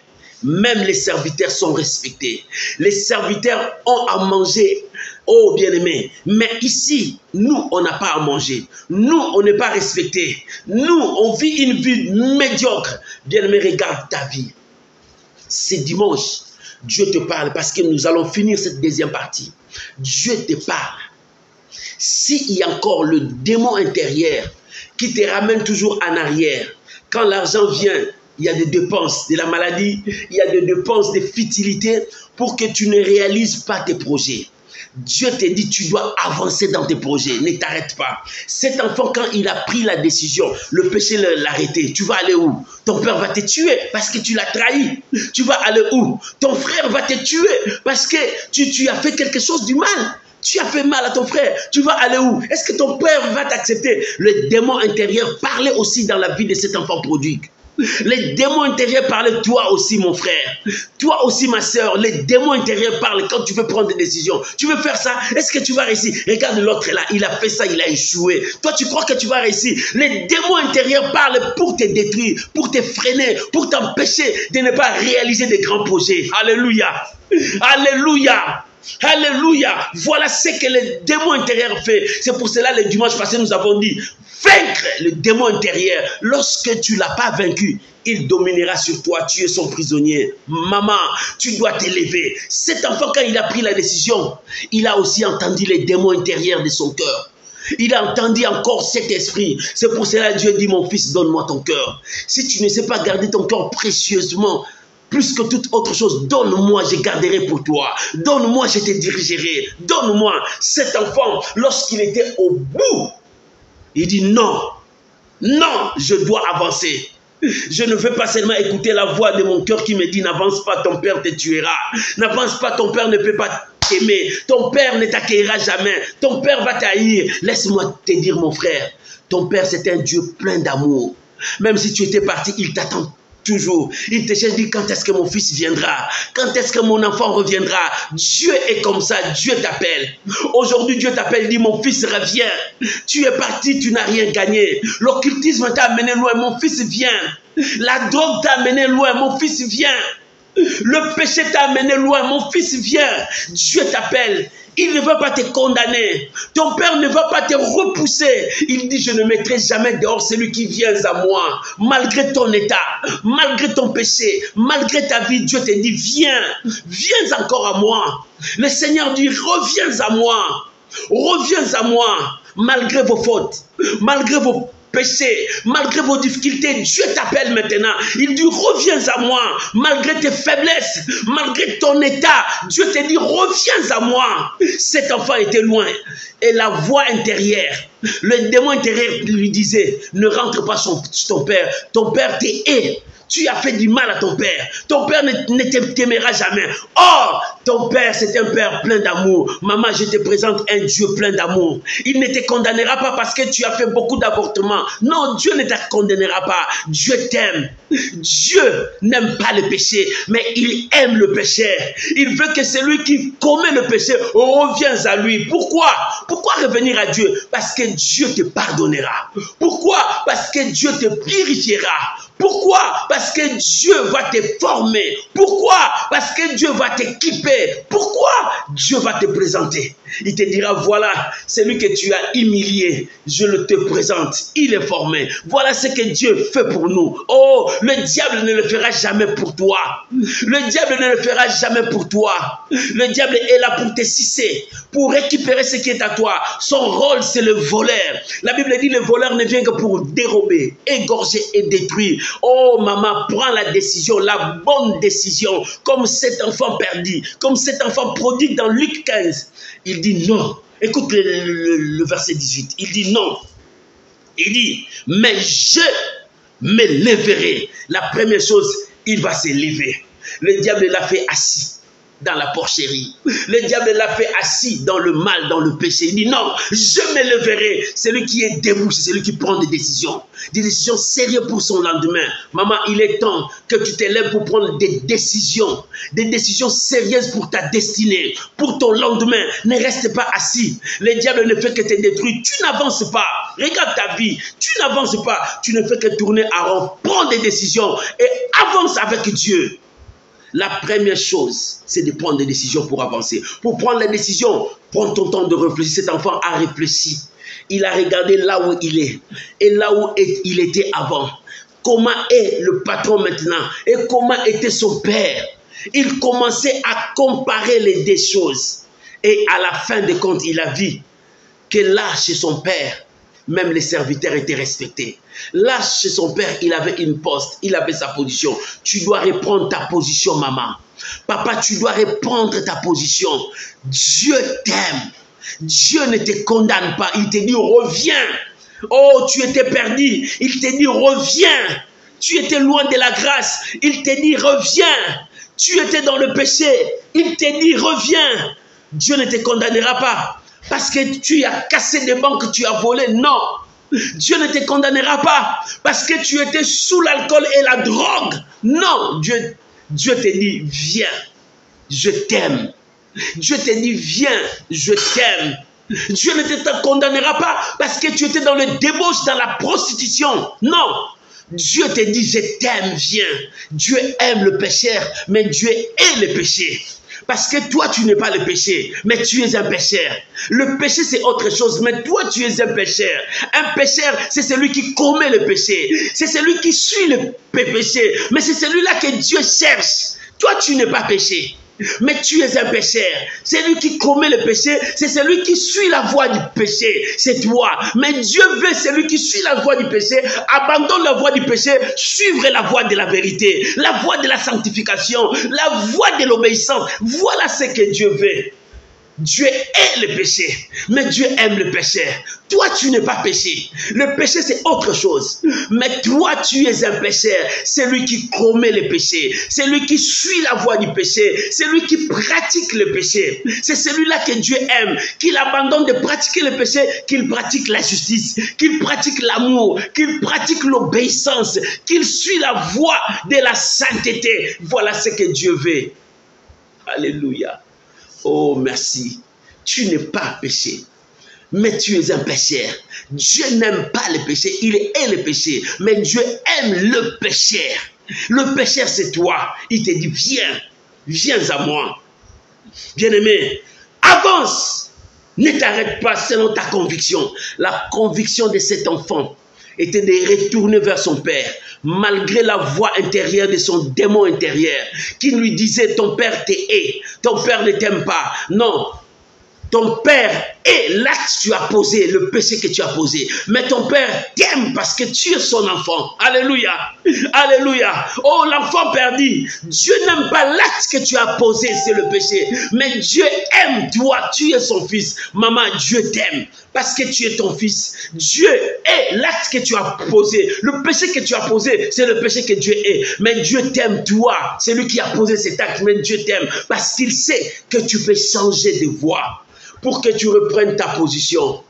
même les serviteurs sont respectés. Les serviteurs ont à manger. Oh bien-aimé, mais ici, nous, on n'a pas à manger. Nous, on n'est pas respectés. Nous, on vit une vie médiocre. Bien-aimé, regarde ta vie. C'est dimanche. Dieu te parle parce que nous allons finir cette deuxième partie. Dieu te parle. S'il y a encore le démon intérieur qui te ramène toujours en arrière, quand l'argent vient, il y a des dépenses de la maladie, il y a des dépenses de futilité pour que tu ne réalises pas tes projets. Dieu te dit, tu dois avancer dans tes projets, ne t'arrête pas. Cet enfant, quand il a pris la décision, le péché l'a arrêté. Tu vas aller où? Ton père va te tuer parce que tu l'as trahi. Tu vas aller où? Ton frère va te tuer parce que tu as fait quelque chose du mal. Tu as fait mal à ton frère. Tu vas aller où? Est-ce que ton père va t'accepter? Le démon intérieur parlait aussi dans la vie de cet enfant prodigue. Les démons intérieurs parlent, toi aussi mon frère, toi aussi ma soeur. Les démons intérieurs parlent quand tu veux prendre des décisions. Tu veux faire ça, est-ce que tu vas réussir? Regarde l'autre là, il a fait ça, il a échoué. Toi tu crois que tu vas réussir? Les démons intérieurs parlent pour te détruire, pour te freiner, pour t'empêcher de ne pas réaliser des grands projets. Alléluia, alléluia. Alléluia. Voilà ce que le démon intérieur fait. C'est pour cela le dimanche passé nous avons dit, vaincre le démon intérieur. Lorsque tu ne l'as pas vaincu, il dominera sur toi. Tu es son prisonnier. Maman, tu dois t'élever. Cet enfant, quand il a pris la décision, il a aussi entendu les démons intérieurs de son cœur. Il a entendu encore cet esprit. C'est pour cela que Dieu dit, mon fils, donne-moi ton cœur. Si tu ne sais pas garder ton cœur précieusement, plus que toute autre chose, donne-moi, je garderai pour toi. Donne-moi, je te dirigerai. Donne-moi. Cet enfant, lorsqu'il était au bout, il dit non, non, je dois avancer. Je ne veux pas seulement écouter la voix de mon cœur qui me dit n'avance pas, ton père te tuera. N'avance pas, ton père ne peut pas t'aimer. Ton père ne t'accueillera jamais. Ton père va t'haïr. Laisse-moi te dire, mon frère, ton père c'est un Dieu plein d'amour. Même si tu étais parti, il t'attend toujours. Il te cherche, dit quand est-ce que mon fils viendra? Quand est-ce que mon enfant reviendra? Dieu est comme ça, Dieu t'appelle. Aujourd'hui, Dieu t'appelle, dit mon fils reviens. Tu es parti, tu n'as rien gagné. L'occultisme t'a amené loin, mon fils vient. La drogue t'a amené loin, mon fils vient. Le péché t'a amené loin, mon fils vient. Dieu t'appelle. Il ne va pas te condamner. Ton père ne va pas te repousser. Il dit, je ne mettrai jamais dehors celui qui vient à moi. Malgré ton état, malgré ton péché, malgré ta vie, Dieu te dit, viens. Viens encore à moi. Le Seigneur dit, reviens à moi. Reviens à moi. Malgré vos fautes, malgré vos péché, malgré vos difficultés, Dieu t'appelle maintenant. Il dit, reviens à moi. Malgré tes faiblesses, malgré ton état, Dieu te dit, reviens à moi. Cet enfant était loin. Et la voix intérieure, le démon intérieur lui disait, ne rentre pas sur ton père. Ton père te hait. Tu as fait du mal à ton père. Ton père ne t'aimera jamais. Or, ton père, c'est un père plein d'amour. Maman, je te présente un Dieu plein d'amour. Il ne te condamnera pas parce que tu as fait beaucoup d'avortements. Non, Dieu ne te condamnera pas. Dieu t'aime. Dieu n'aime pas le péché, mais il aime le pécheur. Il veut que celui qui commet le péché revienne à lui. Pourquoi? Pourquoi revenir à Dieu? Parce que Dieu te pardonnera. Pourquoi? Parce que Dieu te purifiera. Pourquoi? Parce que Dieu va te former. Pourquoi? Parce que Dieu va t'équiper. Pourquoi? Dieu va te présenter. Il te dira, voilà, celui que tu as humilié, je le te présente. Il est formé. Voilà ce que Dieu fait pour nous. Oh, le diable ne le fera jamais pour toi. Le diable ne le fera jamais pour toi. Le diable est là pour te sucer, pour récupérer ce qui est à toi. Son rôle, c'est le voleur. La Bible dit, le voleur ne vient que pour dérober, égorger et détruire. Oh, maman, prends la décision, la bonne décision, comme cet enfant perdu, comme cet enfant prodigue dans Luc 15. Il dit non. Écoute le verset 18. Il dit non. Il dit, mais je me lèverai. La première chose, il va se lever. Le diable l'a fait assis dans la porcherie. Le diable l'a fait assis dans le mal, dans le péché. Il dit non, je me lèverai. Celui qui est debout, c'est celui qui prend des décisions sérieuses pour son lendemain. Maman, il est temps que tu te lèves pour prendre des décisions sérieuses pour ta destinée, pour ton lendemain. Ne reste pas assis. Le diable ne fait que te détruire. Tu n'avances pas. Regarde ta vie. Tu n'avances pas. Tu ne fais que tourner à rond. Prends des décisions et avance avec Dieu. La première chose, c'est de prendre des décisions pour avancer. Pour prendre les décisions, prends ton temps de réfléchir. Cet enfant a réfléchi. Il a regardé là où il est et là où il était avant. Comment est le patron maintenant et comment était son père. Il commençait à comparer les deux choses. Et à la fin des comptes, il a vu que là, chez son père, même les serviteurs étaient respectés. Là, chez son père, il avait une poste, il avait sa position. Tu dois reprendre ta position, maman. Papa, tu dois reprendre ta position. Dieu t'aime. Dieu ne te condamne pas. Il te dit, reviens. Oh, tu étais perdu. Il te dit, reviens. Tu étais loin de la grâce. Il te dit, reviens. Tu étais dans le péché. Il te dit, reviens. Dieu ne te condamnera pas. Parce que tu as cassé des banques, tu as volé. Non. Dieu ne te condamnera pas. Parce que tu étais sous l'alcool et la drogue. Non. Dieu te dit, viens. Je t'aime. Dieu te dit, viens. Je t'aime. Dieu ne te condamnera pas parce que tu étais dans le débauche, dans la prostitution. Non. Dieu te dit, je t'aime, viens. Dieu aime le pécheur, mais Dieu hait le péché. Parce que toi, tu n'es pas le péché, mais tu es un pécheur. Le péché, c'est autre chose, mais toi, tu es un pécheur. Un pécheur, c'est celui qui commet le péché. C'est celui qui suit le péché. Mais c'est celui-là que Dieu cherche. Toi, tu n'es pas péché. Mais tu es un pécheur. Celui qui commet le péché, c'est celui qui suit la voie du péché. C'est toi. Mais Dieu veut celui qui suit la voie du péché, abandonne la voie du péché, suivre la voie de la vérité, la voie de la sanctification, la voie de l'obéissance. Voilà ce que Dieu veut. Dieu hait le péché, mais Dieu aime le péché. Toi, tu n'es pas péché. Le péché, c'est autre chose. Mais toi, tu es un pécheur. C'est lui qui commet le péché. C'est lui qui suit la voie du péché. C'est lui qui pratique le péché. C'est celui-là que Dieu aime, qu'il abandonne de pratiquer le péché, qu'il pratique la justice, qu'il pratique l'amour, qu'il pratique l'obéissance, qu'il suit la voie de la sainteté. Voilà ce que Dieu veut. Alléluia. Oh, merci. Tu n'es pas péché, mais tu es un pécheur. Dieu n'aime pas le péché, il hait le péché, mais Dieu aime le pécheur. Le pécheur, c'est toi. Il te dit, viens, viens à moi. Bien-aimé, avance. Ne t'arrête pas selon ta conviction. La conviction de cet enfant était de retourner vers son père, malgré la voix intérieure de son démon intérieur, qui lui disait, ton père t'hait, ton père ne t'aime pas. Non, ton père est l'acte que tu as posé, le péché que tu as posé. Mais ton père t'aime parce que tu es son enfant. Alléluia. Alléluia. Oh, l'enfant perdu. Dieu n'aime pas l'acte que tu as posé, c'est le péché. Mais Dieu aime toi, tu es son fils. Maman, Dieu t'aime parce que tu es ton fils. Dieu est l'acte que tu as posé. Le péché que tu as posé, c'est le péché que Dieu est. Mais Dieu t'aime toi. C'est lui qui a posé cet acte. Mais Dieu t'aime parce qu'il sait que tu peux changer de voie. Pour que tu reprennes ta position.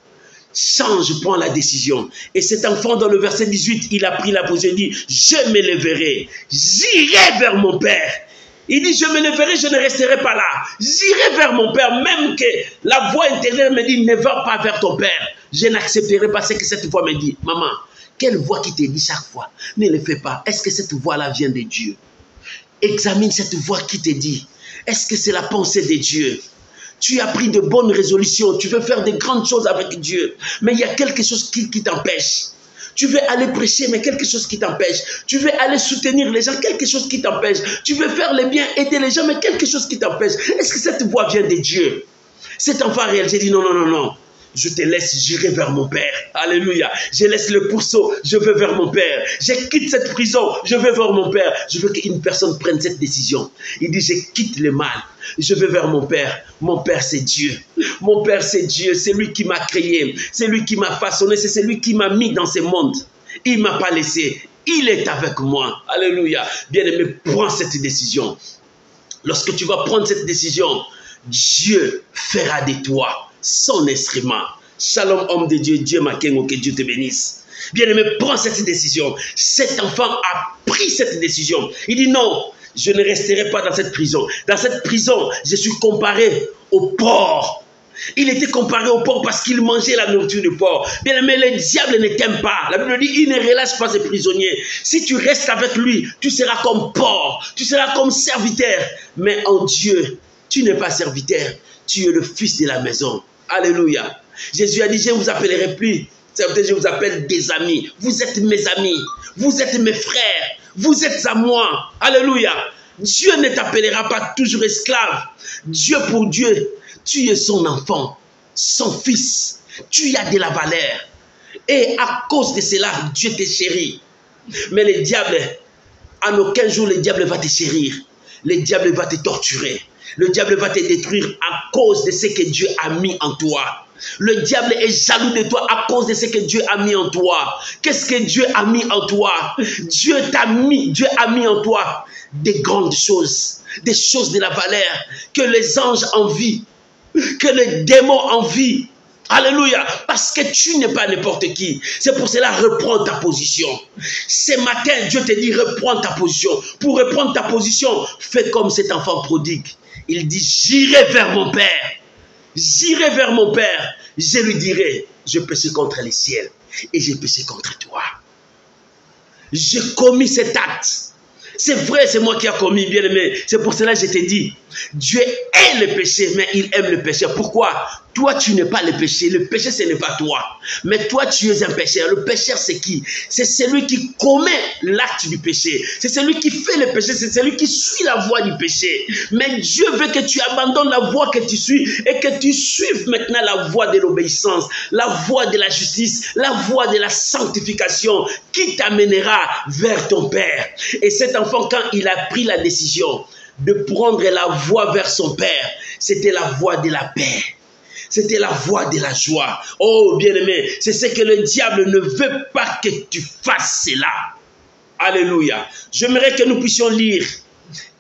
Change, prends la décision. Et cet enfant, dans le verset 18, il a pris la position, il dit, je me lèverai, j'irai vers mon père. Il dit, je me lèverai, je ne resterai pas là. J'irai vers mon père, même que la voix intérieure me dit, ne va pas vers ton père. Je n'accepterai pas ce que cette voix me dit. Maman, quelle voix qui te dit chaque fois? Ne le fais pas. Est-ce que cette voix-là vient de Dieu? Examine cette voix qui te dit. Est-ce que c'est la pensée de Dieu? Tu as pris de bonnes résolutions, tu veux faire de grandes choses avec Dieu, mais il y a quelque chose qui t'empêche. Tu veux aller prêcher, mais quelque chose qui t'empêche. Tu veux aller soutenir les gens, quelque chose qui t'empêche. Tu veux faire le bien, aider les gens, mais quelque chose qui t'empêche. Est-ce que cette voix vient de Dieu? Cet enfant réalisé dit non, non, non, non. Je te laisse, j'irai vers mon père. Alléluia. Je laisse le pourceau, je veux vers mon père. Je quitte cette prison, je veux vers mon père. Je veux qu'une personne prenne cette décision. Il dit, je quitte le mal, je veux vers mon père. Mon père, c'est Dieu. Mon père, c'est Dieu. C'est lui qui m'a créé. C'est lui qui m'a façonné. C'est celui qui m'a mis dans ce monde. Il ne m'a pas laissé. Il est avec moi. Alléluia. Bien-aimé, prends cette décision. Lorsque tu vas prendre cette décision, Dieu fera de toi son instrument. Shalom, homme de Dieu, Dieu Makengo, que Dieu te bénisse. Bien-aimé, prends cette décision. Cet enfant a pris cette décision. Il dit non, je ne resterai pas dans cette prison. Dans cette prison, je suis comparé au porc. Il était comparé au porc parce qu'il mangeait la nourriture du porc. Bien-aimé, le diable ne t'aime pas. La Bible dit, il ne relâche pas ses prisonniers. Si tu restes avec lui, tu seras comme porc. Tu seras comme serviteur. Mais en Dieu, tu n'es pas serviteur. Tu es le fils de la maison. Alléluia. Jésus a dit, je ne vous appellerai plus. Je vous appelle des amis. Vous êtes mes amis. Vous êtes mes frères. Vous êtes à moi. Alléluia. Dieu ne t'appellera pas toujours esclave. Dieu pour Dieu, tu es son enfant, son fils. Tu as de la valeur. Et à cause de cela, Dieu te chérit. Mais le diable, en aucun jour, le diable va te chérir. Le diable va te torturer. Le diable va te détruire à cause de ce que Dieu a mis en toi. Le diable est jaloux de toi à cause de ce que Dieu a mis en toi. Qu'est-ce que Dieu a mis en toi? Dieu a mis en toi des grandes choses, des choses de la valeur, que les anges envient, que les démons envient. Alléluia, parce que tu n'es pas n'importe qui. C'est pour cela, reprends ta position. Ce matin, Dieu te dit, reprends ta position. Pour reprendre ta position, fais comme cet enfant prodigue. Il dit, j'irai vers mon Père. J'irai vers mon Père. Je lui dirai, je péché contre les ciels et j'ai péché contre toi. J'ai commis cet acte. C'est vrai, c'est moi qui ai commis, bien aimé. C'est pour cela que je t'ai dit, Dieu aime le péché, mais il aime le péché. Pourquoi? Toi, tu n'es pas le péché. Le péché, ce n'est pas toi. Mais toi, tu es un pécheur. Le pécheur, c'est qui? C'est celui qui commet l'acte du péché. C'est celui qui fait le péché. C'est celui qui suit la voie du péché. Mais Dieu veut que tu abandonnes la voie que tu suis et que tu suives maintenant la voie de l'obéissance, la voie de la justice, la voie de la sanctification qui t'amènera vers ton Père. Et cet enfant, quand il a pris la décision de prendre la voie vers son Père, c'était la voie de la paix. C'était la voie de la joie. Oh, bien-aimé, c'est ce que le diable ne veut pas que tu fasses cela. Alléluia. J'aimerais que nous puissions lire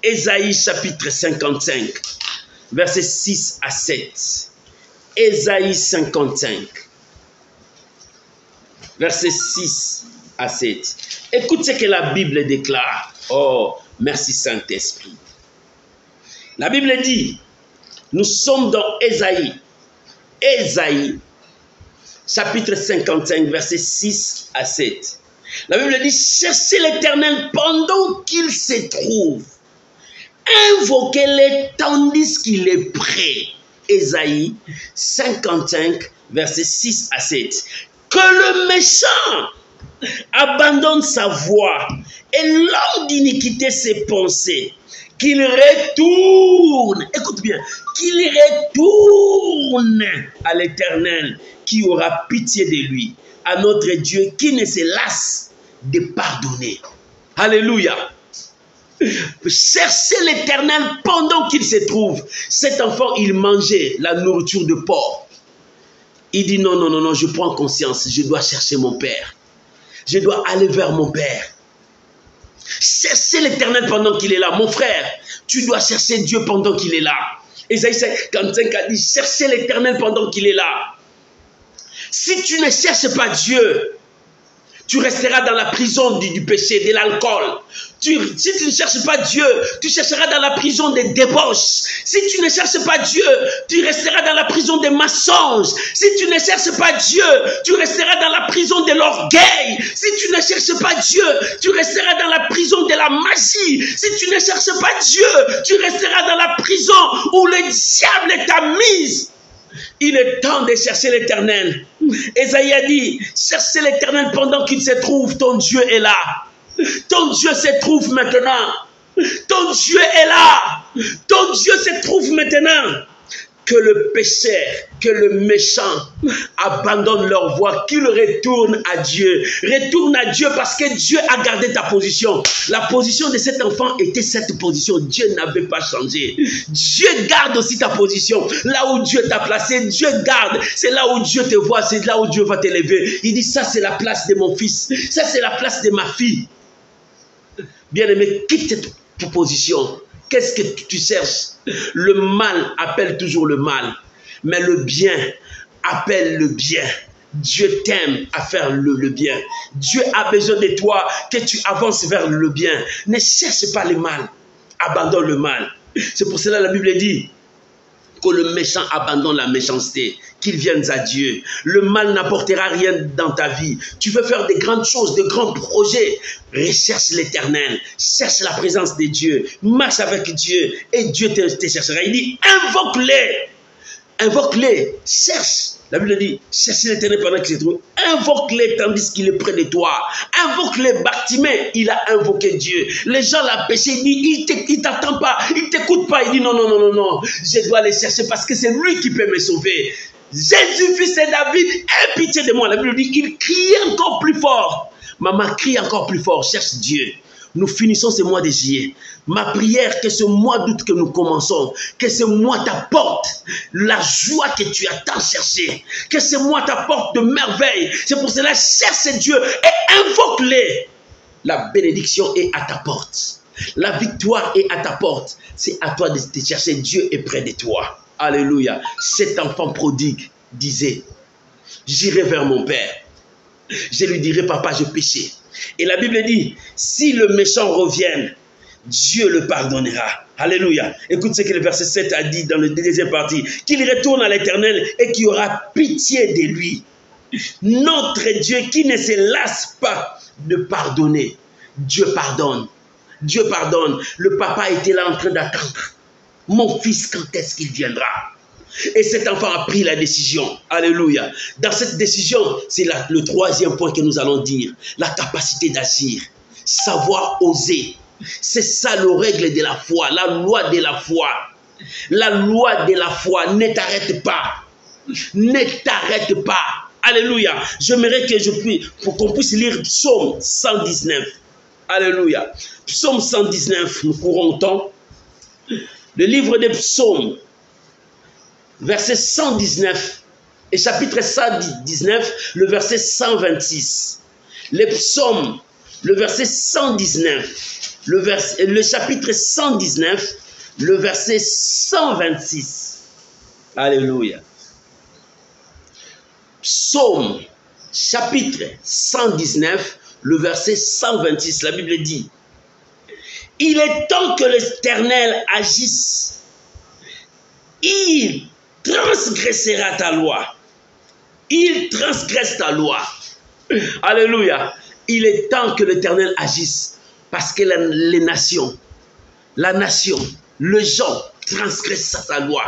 Ésaïe chapitre 55, versets 6 à 7. Ésaïe 55, versets 6 à 7. Écoute ce que la Bible déclare. Oh, merci Saint-Esprit. La Bible dit, nous sommes dans Ésaïe, chapitre 55, versets 6 à 7. La Bible dit, cherchez l'Éternel pendant qu'il se trouve. Invoquez-le tandis qu'il est prêt. Ésaïe 55, versets 6 à 7. Que le méchant abandonne sa voie et l'homme d'iniquité ses pensées. Qu'il retourne, écoute bien, qu'il retourne à l'Éternel qui aura pitié de lui, à notre Dieu qui ne se lasse de pardonner. Alléluia. Cherchez l'Éternel pendant qu'il se trouve. Cet enfant, il mangeait la nourriture de porc. Il dit non, non, non, non, je prends conscience, je dois chercher mon Père. Je dois aller vers mon Père. Cherchez l'Éternel pendant qu'il est là. Mon frère, tu dois chercher Dieu pendant qu'il est là. Ésaïe 55 a dit, cherchez l'Éternel pendant qu'il est là. Si tu ne cherches pas Dieu, tu resteras dans la prison du péché, de l'alcool. Si tu ne cherches pas Dieu, tu chercheras dans la prison des débauches. Si tu ne cherches pas Dieu, tu resteras dans la prison des mensonges. Si tu ne cherches pas Dieu, tu resteras dans la prison de l'orgueil. Si tu ne cherches pas Dieu, tu resteras dans la prison de la magie. Si tu ne cherches pas Dieu, tu resteras dans la prison où le diable t'a mise. Il est temps de chercher l'Éternel. Ésaïe a dit, cherchez l'Éternel pendant qu'il se trouve, ton Dieu est là. Ton Dieu se trouve maintenant. Ton Dieu est là. Ton Dieu se trouve maintenant. Que le pécheur, que le méchant abandonne leur voie, qu'ils retournent à Dieu. Retourne à Dieu parce que Dieu a gardé ta position. La position de cet enfant était cette position. Dieu n'avait pas changé. Dieu garde aussi ta position. Là où Dieu t'a placé, Dieu garde. C'est là où Dieu te voit, c'est là où Dieu va t'élever. Il dit, ça c'est la place de mon fils. Ça c'est la place de ma fille. Bien-aimé, quitte cette position. Qu'est-ce que tu cherches? Le mal appelle toujours le mal, mais le bien appelle le bien. Dieu t'aime à faire le bien. Dieu a besoin de toi que tu avances vers le bien. Ne cherche pas le mal, abandonne le mal. C'est pour cela que la Bible dit que le méchant abandonne la méchanceté, qu'il vienne à Dieu. Le mal n'apportera rien dans ta vie. Tu veux faire des grandes choses, de grands projets. Recherche l'Éternel, cherche la présence de Dieu, marche avec Dieu et Dieu te cherchera. Il dit, invoque-les, cherche La Bible dit, cherche l'Éternel pendant qu'il se trouve, invoque-les tandis qu'il est près de toi. Invoque-les. Bartimée, il a invoqué Dieu. Les gens l'ont péché, il dit, il t'attend pas, il t'écoute pas. Il dit non, non, non, non, non, je dois les chercher parce que c'est lui qui peut me sauver. Jésus, fils de David, aie pitié de moi. La Bible dit, il crie encore plus fort. Maman crie encore plus fort, cherche Dieu. Nous finissons ce mois de juillet. Ma prière, que ce mois d'août que nous commençons, que ce mois t'apporte la joie que tu as tant cherché. Que ce mois t'apporte de merveilles. C'est pour cela, cherche Dieu et invoque-les. La bénédiction est à ta porte. La victoire est à ta porte. C'est à toi de te chercher. Dieu est près de toi. Alléluia. Cet enfant prodigue disait, j'irai vers mon père. Je lui dirai, papa, j'ai péché. Et la Bible dit, si le méchant revient, Dieu le pardonnera. Alléluia. Écoute ce que le verset 7 a dit dans la deuxième partie. Qu'il retourne à l'Éternel et qu'il aura pitié de lui. Notre Dieu qui ne se lasse pas de pardonner. Dieu pardonne. Dieu pardonne. Le papa était là en train d'attendre. Mon fils, quand est-ce qu'il viendra? Et cet enfant a pris la décision. Alléluia. Dans cette décision, c'est le troisième point que nous allons dire. La capacité d'agir. Savoir oser. C'est ça le règle de la foi. La loi de la foi. La loi de la foi. Ne t'arrête pas. Ne t'arrête pas. Alléluia. J'aimerais que je puisse, pour qu'on puisse lire Psaume 119. Alléluia. Psaume 119. Nous courons au temps. Le livre des psaumes. Verset 119 et chapitre 119, le verset 126. Les psaumes, le verset 119, le chapitre 119, le verset 126. Alléluia. Psaume, chapitre 119, le verset 126. La Bible dit, il est temps que l'Éternel agisse. Il transgressera ta loi. Il transgresse ta loi. Alléluia. Il est temps que l'Éternel agisse. Parce que les nations, la nation, le gens transgressent sa loi.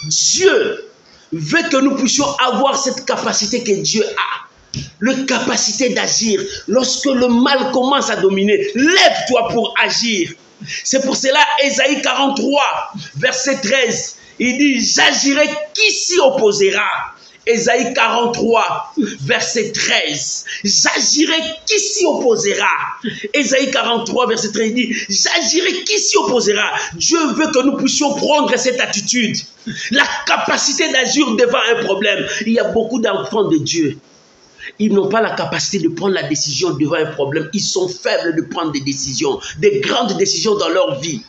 Dieu veut que nous puissions avoir cette capacité que Dieu a. La capacité d'agir. Lorsque le mal commence à dominer, lève-toi pour agir. C'est pour cela, Ésaïe 43, verset 13. Il dit, j'agirai, qui s'y opposera? Ésaïe 43, verset 13. J'agirai, qui s'y opposera? Ésaïe 43, verset 13, il dit, j'agirai, qui s'y opposera? Dieu veut que nous puissions prendre cette attitude. La capacité d'agir devant un problème. Il y a beaucoup d'enfants de Dieu. Ils n'ont pas la capacité de prendre la décision devant un problème. Ils sont faibles de prendre des décisions, des grandes décisions dans leur vie.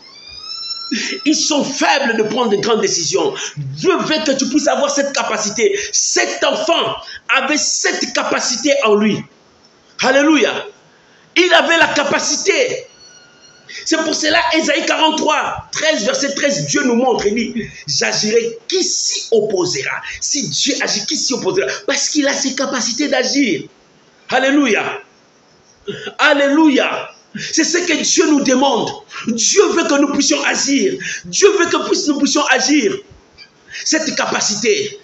Ils sont faibles de prendre de grandes décisions. Dieu veut que tu puisses avoir cette capacité. Cet enfant avait cette capacité en lui. Alléluia. Il avait la capacité. C'est pour cela, Ésaïe 43, 13, verset 13, Dieu nous montre, il dit, j'agirai, qui s'y opposera? Si Dieu agit, qui s'y opposera? Parce qu'il a ses capacités d'agir. Alléluia. Alléluia. C'est ce que Dieu nous demande. Dieu veut que nous puissions agir. Dieu veut que nous puissions agir. Cette capacité,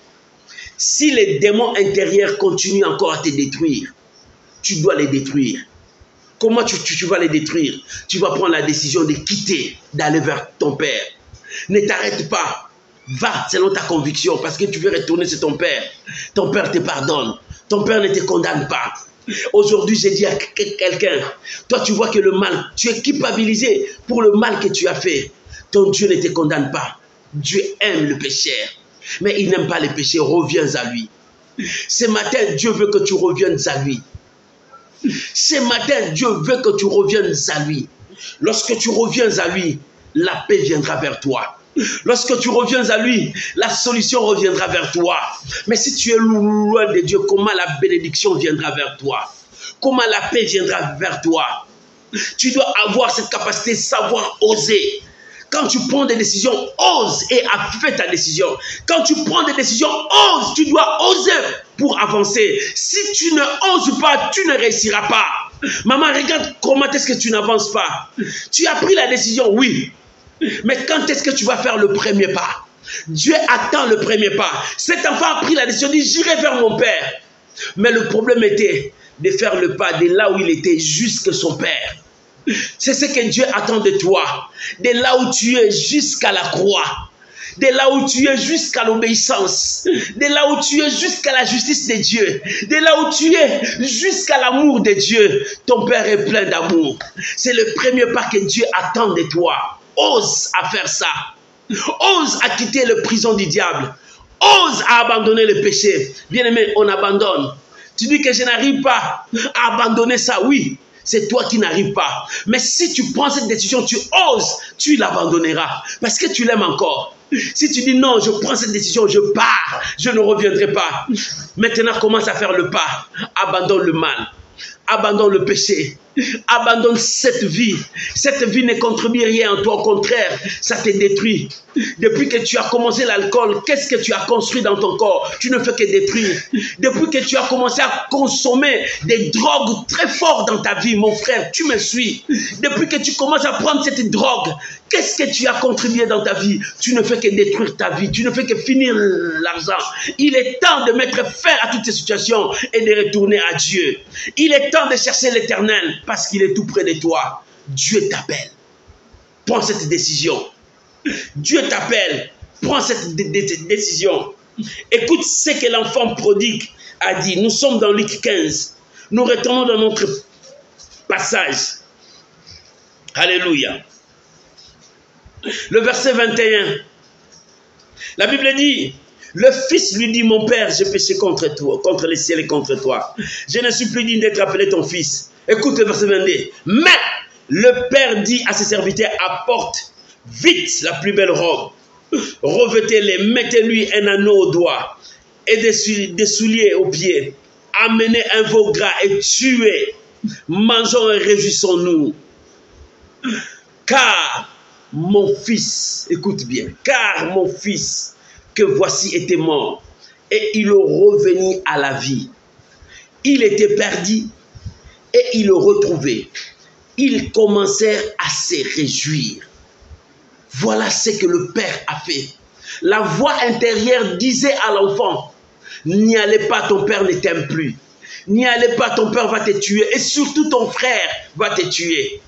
si les démons intérieurs continuent encore à te détruire, tu dois les détruire. Comment tu vas les détruire? Tu vas prendre la décision de quitter, d'aller vers ton Père. Ne t'arrête pas. Va selon ta conviction parce que tu veux retourner sur ton Père. Ton Père te pardonne. Ton Père ne te condamne pas. Aujourd'hui, j'ai dit à quelqu'un, toi tu vois que le mal, tu es culpabilisé pour le mal que tu as fait. Ton Dieu ne te condamne pas. Dieu aime le pécheur. Mais il n'aime pas les péchés. Reviens à lui. Ce matin, Dieu veut que tu reviennes à lui. Ce matin, Dieu veut que tu reviennes à lui. Lorsque tu reviens à lui, la paix viendra vers toi. Lorsque tu reviens à lui, la solution reviendra vers toi. Mais si tu es loin de Dieu, comment la bénédiction viendra vers toi? Comment la paix viendra vers toi? Tu dois avoir cette capacité de savoir oser. Quand tu prends des décisions, ose et fais ta décision. Quand tu prends des décisions, ose. Tu dois oser pour avancer. Si tu ne oses pas, tu ne réussiras pas. Maman, regarde comment est-ce que tu n'avances pas. Tu as pris la décision, oui. Mais quand est-ce que tu vas faire le premier pas? Dieu attend le premier pas. Cet enfant a pris la décision, dit j'irai vers mon père. Mais le problème était de faire le pas de là où il était jusqu'à son père. C'est ce que Dieu attend de toi. De là où tu es jusqu'à la croix. De là où tu es jusqu'à l'obéissance. De là où tu es jusqu'à la justice de Dieu. De là où tu es jusqu'à l'amour de Dieu. Ton Père est plein d'amour. C'est le premier pas que Dieu attend de toi. Ose à faire ça. Ose à quitter la prison du diable. Ose à abandonner le péché. Bien-aimé, on abandonne. Tu dis que je n'arrive pas à abandonner ça. Oui, c'est toi qui n'arrives pas. Mais si tu prends cette décision, tu oses, tu l'abandonneras. Parce que tu l'aimes encore. Si tu dis non, je prends cette décision, je pars, je ne reviendrai pas. Maintenant, commence à faire le pas. Abandonne le mal. Abandonne le péché. Abandonne cette vie. Cette vie ne contribue rien en toi. Au contraire, ça te détruit. Depuis que tu as commencé l'alcool, qu'est-ce que tu as construit dans ton corps? Tu ne fais que détruire. Depuis que tu as commencé à consommer des drogues très fortes dans ta vie, mon frère, tu me suis. Depuis que tu commences à prendre cette drogue, qu'est-ce que tu as contribué dans ta vie? Tu ne fais que détruire ta vie. Tu ne fais que finir l'argent. Il est temps de mettre fin à toutes ces situations et de retourner à Dieu. Il est temps de chercher l'Éternel parce qu'il est tout près de toi. Dieu t'appelle. Prends cette décision. Dieu t'appelle. Prends cette décision. Écoute ce que l'enfant prodigue a dit. Nous sommes dans Luc 15. Nous retournons dans notre passage. Alléluia. Le verset 21. La Bible dit, le fils lui dit, mon père, j'ai péché contre toi, contre les ciels et contre toi. Je ne suis plus digne d'être appelé ton fils. Écoute le verset 22. Mais le père dit à ses serviteurs, apporte vite la plus belle robe. Revêtez-les, mettez-lui un anneau au doigt et des souliers aux pieds. Amenez un veau gras et tuez. Mangeons et réjouissons-nous. Car mon fils, écoute bien, car mon fils que voici était mort et il est revenu à la vie. Il était perdu et il le retrouvait. Ils commencèrent à se réjouir. Voilà ce que le père a fait. La voix intérieure disait à l'enfant, n'y allez pas, ton père ne t'aime plus. N'y allez pas, ton père va te tuer. Et surtout ton frère va te tuer.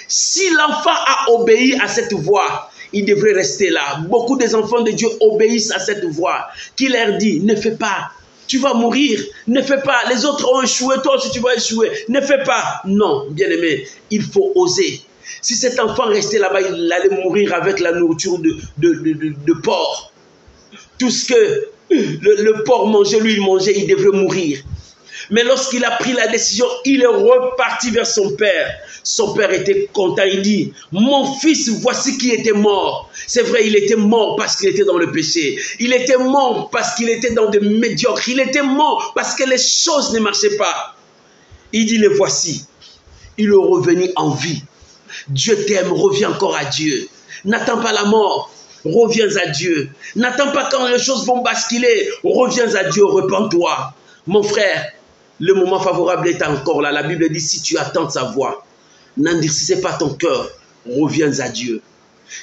Si l'enfant a obéi à cette voix, il devrait rester là. Beaucoup des enfants de Dieu obéissent à cette voix qui leur dit, ne fais pas, tu vas mourir, ne fais pas, les autres ont échoué, toi aussi tu vas échouer, ne fais pas. Non, bien-aimé, il faut oser. Si cet enfant restait là-bas, il allait mourir avec la nourriture de porc. Tout ce que le porc mangeait, lui il mangeait, il devrait mourir. Mais lorsqu'il a pris la décision, il est reparti vers son père. Son père était content, il dit, mon fils, voici qui était mort. C'est vrai, il était mort parce qu'il était dans le péché. Il était mort parce qu'il était dans de médiocres. Il était mort parce que les choses ne marchaient pas. Il dit, le voici. Il est revenu en vie. Dieu t'aime, reviens encore à Dieu. N'attends pas la mort, reviens à Dieu. N'attends pas quand les choses vont basculer, reviens à Dieu, repens-toi. Mon frère, le moment favorable est encore là. La Bible dit, si tu attends sa voix, n'endurcissez pas ton cœur, reviens à Dieu.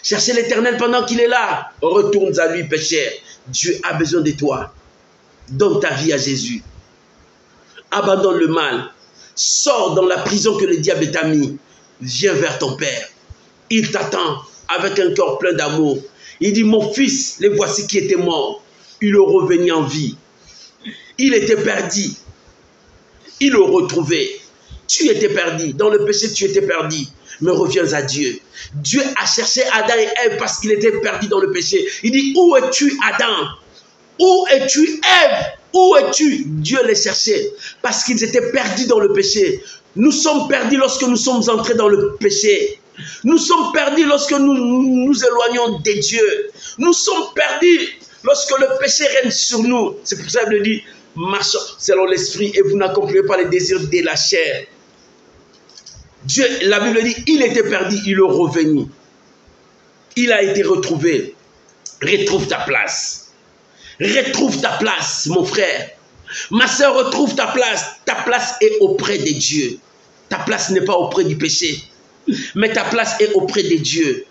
Cherchez l'Éternel pendant qu'il est là. Retourne à lui, pécheur. Dieu a besoin de toi. Donne ta vie à Jésus. Abandonne le mal. Sors dans la prison que le diable t'a mis. Viens vers ton Père. Il t'attend avec un cœur plein d'amour. Il dit, mon fils, les voici qui étaient morts. Il est revenu en vie. Il était perdu. Il le retrouvait. Tu étais perdu. Dans le péché, tu étais perdu. Mais reviens à Dieu. Dieu a cherché Adam et Ève parce qu'il était perdu dans le péché. Il dit, où es-tu, Adam? Où es-tu, Ève? Où es-tu? Dieu les cherchait parce qu'ils étaient perdus dans le péché. Nous sommes perdus lorsque nous sommes entrés dans le péché. Nous sommes perdus lorsque nous nous éloignons de Dieu. Nous sommes perdus lorsque le péché règne sur nous. C'est pour ça qu'il dit, marchez selon l'esprit et vous n'accomplirez pas les désirs de la chair. Dieu, la Bible dit, il était perdu, il est revenu. Il a été retrouvé. Retrouve ta place. Retrouve ta place, mon frère. Ma soeur, retrouve ta place. Ta place est auprès de Dieu. Ta place n'est pas auprès du péché. Mais ta place est auprès de Dieu.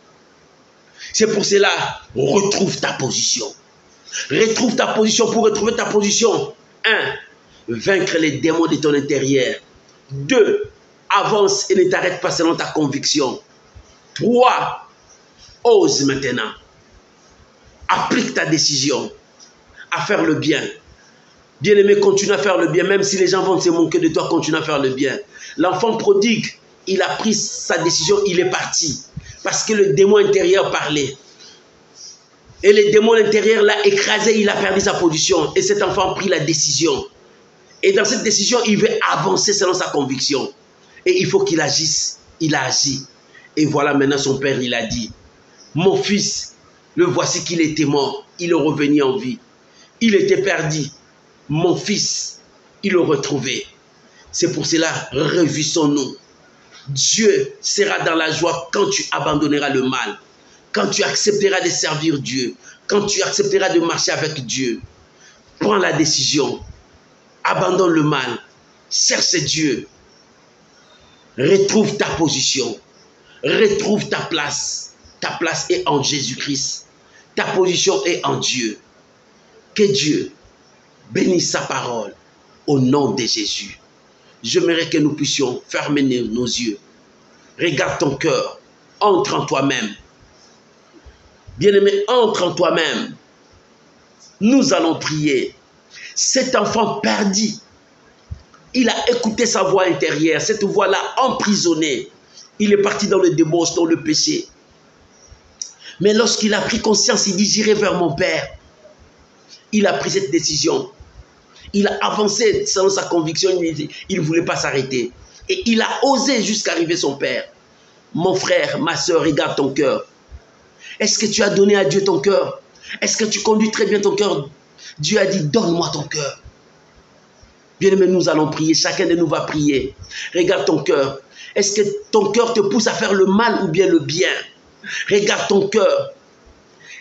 C'est pour cela, retrouve ta position. Retrouve ta position. Pour retrouver ta position, 1. Vaincre les démons de ton intérieur. 2. Avance et ne t'arrête pas selon ta conviction. 3. Ose maintenant. Applique ta décision à faire le bien. Bien-aimé, continue à faire le bien. Même si les gens vont se moquer de toi, continue à faire le bien. L'enfant prodigue, il a pris sa décision, il est parti. Parce que le démon intérieur parlait. Et le démon intérieur l'a écrasé, il a perdu sa position. Et cet enfant a pris la décision. Et dans cette décision, il veut avancer selon sa conviction. Et il faut qu'il agisse. Il a agi. Et voilà maintenant son père, il a dit, mon fils, le voici qu'il était mort. Il est revenu en vie. Il était perdu. Mon fils, il l'a retrouvé. C'est pour cela, réjouissons-nous. Dieu sera dans la joie quand tu abandonneras le mal. Quand tu accepteras de servir Dieu. Quand tu accepteras de marcher avec Dieu. Prends la décision. Abandonne le mal. Cherche Dieu. Retrouve ta position. Retrouve ta place. Ta place est en Jésus-Christ. Ta position est en Dieu. Que Dieu bénisse sa parole au nom de Jésus. J'aimerais que nous puissions fermer nos yeux. Regarde ton cœur. Entre en toi-même. Bien-aimé, entre en toi-même. Nous allons prier. Cet enfant perdu, il a écouté sa voix intérieure. Cette voix-là emprisonnée. Il est parti dans le débauche, dans le péché. Mais lorsqu'il a pris conscience, il dit, j'irai vers mon Père. Il a pris cette décision. Il a avancé selon sa conviction. Il ne voulait pas s'arrêter. Et il a osé jusqu'à arriver son Père. Mon frère, ma soeur, regarde ton cœur. Est-ce que tu as donné à Dieu ton cœur? Est-ce que tu conduis très bien ton cœur? Dieu a dit, donne-moi ton cœur. Bien-aimé, nous allons prier. Chacun de nous va prier. Regarde ton cœur. Est-ce que ton cœur te pousse à faire le mal ou bien le bien? Regarde ton cœur.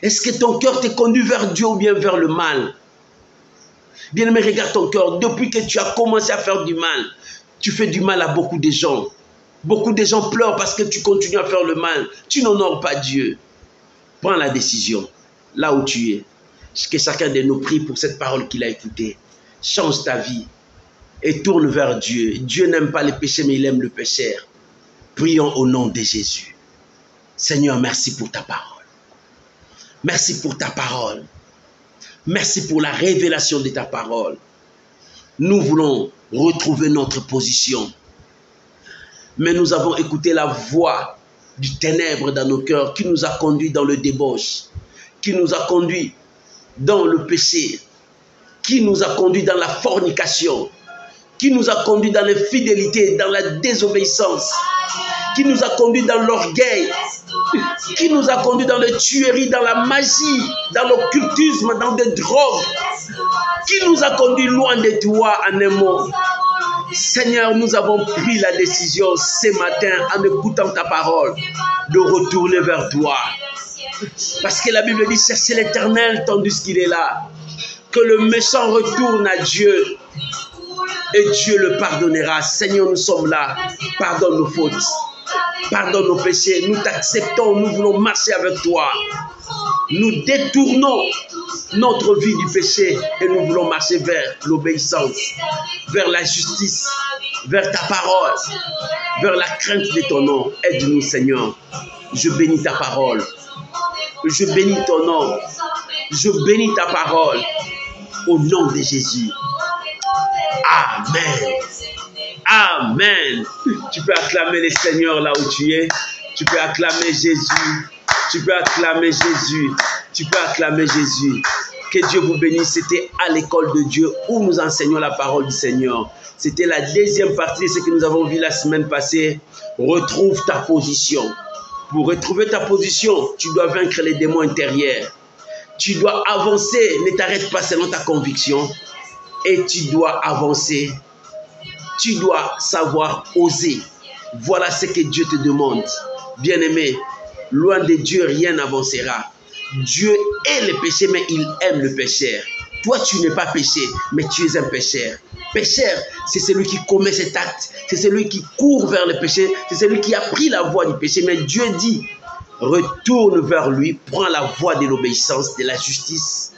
Est-ce que ton cœur te conduit vers Dieu ou bien vers le mal? Bien-aimé, regarde ton cœur. Depuis que tu as commencé à faire du mal, tu fais du mal à beaucoup de gens. Beaucoup de gens pleurent parce que tu continues à faire le mal. Tu n'honores pas Dieu. Prends la décision, là où tu es. Que chacun de nous prie pour cette parole qu'il a écoutée. Change ta vie et tourne vers Dieu. Dieu n'aime pas les péchés, mais il aime le pécheur. Prions au nom de Jésus. Seigneur, merci pour ta parole. Merci pour ta parole. Merci pour la révélation de ta parole. Nous voulons retrouver notre position. Mais nous avons écouté la voix du ténèbre dans nos cœurs qui nous a conduits dans le débauche, qui nous a conduits dans le péché, qui nous a conduits dans la fornication, qui nous a conduits dans l'infidélité, dans la désobéissance, qui nous a conduits dans l'orgueil, qui nous a conduits dans la tuerie, dans la magie, dans l'occultisme, dans des drogues, qui nous a conduits loin de toi en un mot. Seigneur, nous avons pris la décision ce matin en écoutant ta parole de retourner vers toi. Parce que la Bible dit, cherchez l'Éternel tandis qu'il est là. Que le méchant retourne à Dieu et Dieu le pardonnera. Seigneur, nous sommes là. Pardonne nos fautes. Pardonne nos péchés. Nous t'acceptons. Nous voulons marcher avec toi. Nous détournons notre vie du péché et nous voulons marcher vers l'obéissance, vers la justice, vers ta parole, vers la crainte de ton nom. Aide-nous, Seigneur. Je bénis ta parole. Je bénis ton nom. Je bénis ta parole. Au nom de Jésus. Amen. Amen. Tu peux acclamer le Seigneur là où tu es. Tu peux acclamer Jésus. Tu peux acclamer Jésus. Tu peux acclamer Jésus. Que Dieu vous bénisse. C'était à l'école de Dieu où nous enseignons la parole du Seigneur. C'était la deuxième partie de ce que nous avons vu la semaine passée. Retrouve ta position. Pour retrouver ta position, tu dois vaincre les démons intérieurs. Tu dois avancer. Ne t'arrête pas selon ta conviction. Et tu dois avancer. Tu dois savoir oser. Voilà ce que Dieu te demande. Bien-aimé, loin de Dieu, rien n'avancera. Dieu est le péché, mais il aime le pécheur. Toi, tu n'es pas péché, mais tu es un pécheur. Pécheur, c'est celui qui commet cet acte. C'est celui qui court vers le péché. C'est celui qui a pris la voie du péché. Mais Dieu dit, retourne vers lui, prends la voie de l'obéissance, de la justice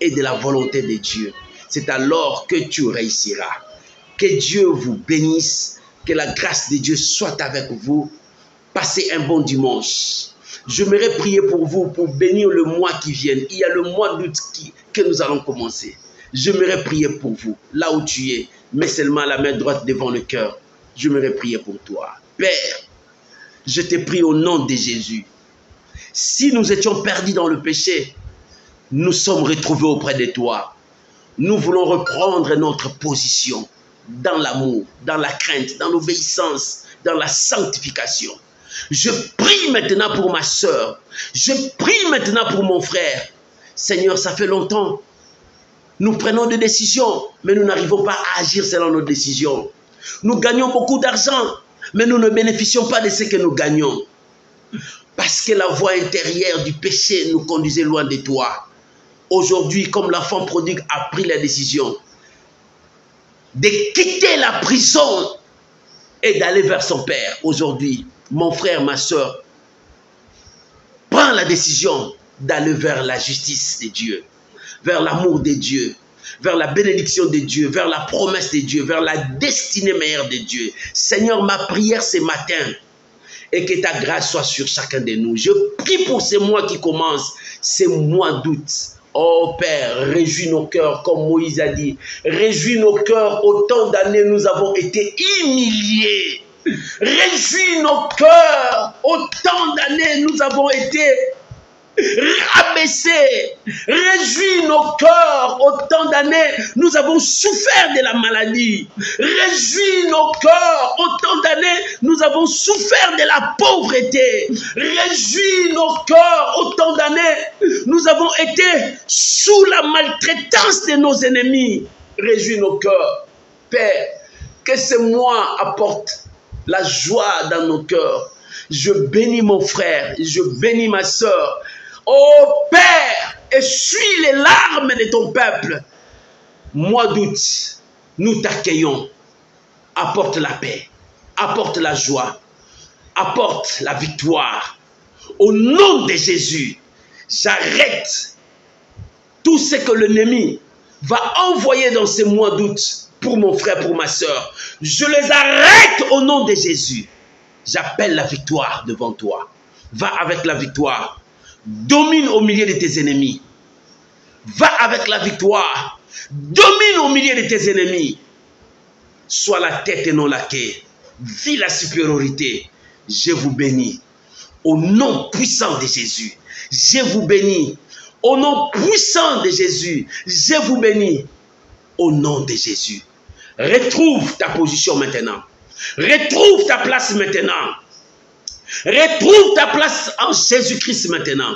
et de la volonté de Dieu. C'est alors que tu réussiras. Que Dieu vous bénisse, que la grâce de Dieu soit avec vous. Passez un bon dimanche. J'aimerais prier pour vous, pour bénir le mois qui vient. Il y a le mois d'août que nous allons commencer. J'aimerais prier pour vous, là où tu es. Mets seulement la main droite devant le cœur. J'aimerais prier pour toi. Père, je te prie au nom de Jésus. Si nous étions perdus dans le péché, nous sommes retrouvés auprès de toi. Nous voulons reprendre notre position dans l'amour, dans la crainte, dans l'obéissance, dans la sanctification. Je prie maintenant pour ma soeur. Je prie maintenant pour mon frère. Seigneur, ça fait longtemps. Nous prenons des décisions, mais nous n'arrivons pas à agir selon nos décisions. Nous gagnons beaucoup d'argent, mais nous ne bénéficions pas de ce que nous gagnons. Parce que la voie intérieure du péché nous conduisait loin de toi. Aujourd'hui, comme l'enfant prodigue a pris la décision de quitter la prison et d'aller vers son père. Aujourd'hui, mon frère, ma soeur, prends la décision d'aller vers la justice de Dieu, vers l'amour de Dieu, vers la bénédiction de Dieu, vers la promesse de Dieu, vers la destinée meilleure de Dieu. Seigneur, ma prière ce matin est que ta grâce soit sur chacun de nous. Je prie pour ces mois qui commencent, ces mois d'août. Oh Père, réjouis nos cœurs, comme Moïse a dit. Réjouis nos cœurs, autant d'années nous avons été humiliés. Réjouis nos cœurs, autant d'années nous avons été rabaissés. Réjouis nos cœurs, autant d'années nous avons souffert de la maladie. Réjouis nos cœurs, autant d'années nous avons souffert de la pauvreté. Réjouis nos cœurs, autant d'années nous avons été sous la maltraitance de nos ennemis. Réjouis nos cœurs, Père, que ce mois apporte la joie dans nos cœurs. Je bénis mon frère, je bénis ma soeur. Oh Père, essuie les larmes de ton peuple. Mois d'août, nous t'accueillons. Apporte la paix, apporte la joie, apporte la victoire. Au nom de Jésus, j'arrête tout ce que l'ennemi va envoyer dans ces mois d'août pour mon frère, pour ma soeur. Je les arrête au nom de Jésus. J'appelle la victoire devant toi. Va avec la victoire. Domine au milieu de tes ennemis. Va avec la victoire. Domine au milieu de tes ennemis. Sois la tête et non la queue. Vis la supériorité. Je vous bénis. Au nom puissant de Jésus. Je vous bénis. Au nom puissant de Jésus. Je vous bénis. Au nom de Jésus. Retrouve ta position maintenant. Retrouve ta place maintenant. Retrouve ta place en Jésus-Christ maintenant.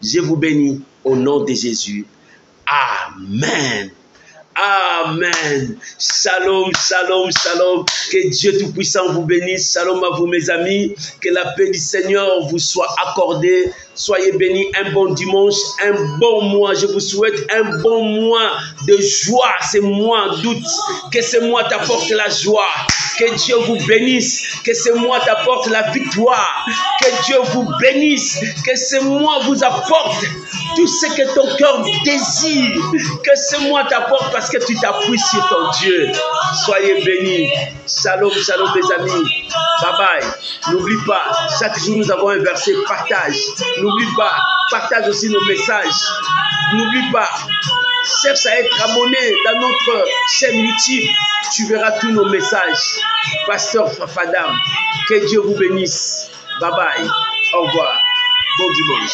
Je vous bénis au nom de Jésus. Amen. Amen. Shalom, shalom, shalom. Que Dieu Tout-Puissant vous bénisse. Shalom à vous mes amis. Que la paix du Seigneur vous soit accordée. Soyez bénis, un bon dimanche, un bon mois. Je vous souhaite un bon mois de joie, ce mois d'août. Que ce mois t'apporte la joie. Que Dieu vous bénisse. Que ce mois t'apporte la victoire. Que Dieu vous bénisse. Que ce mois vous apporte tout ce que ton cœur désire. Que ce mois t'apporte parce que tu t'appuies sur ton Dieu. Soyez bénis. Shalom, shalom mes amis. Bye bye. N'oublie pas, chaque jour nous avons un verset, partage. N'oublie pas, partage aussi nos messages. N'oublie pas, cherche à être abonné dans notre chaîne YouTube. Tu verras tous nos messages. Pasteur Fafadam, que Dieu vous bénisse. Bye bye. Au revoir. Bon dimanche.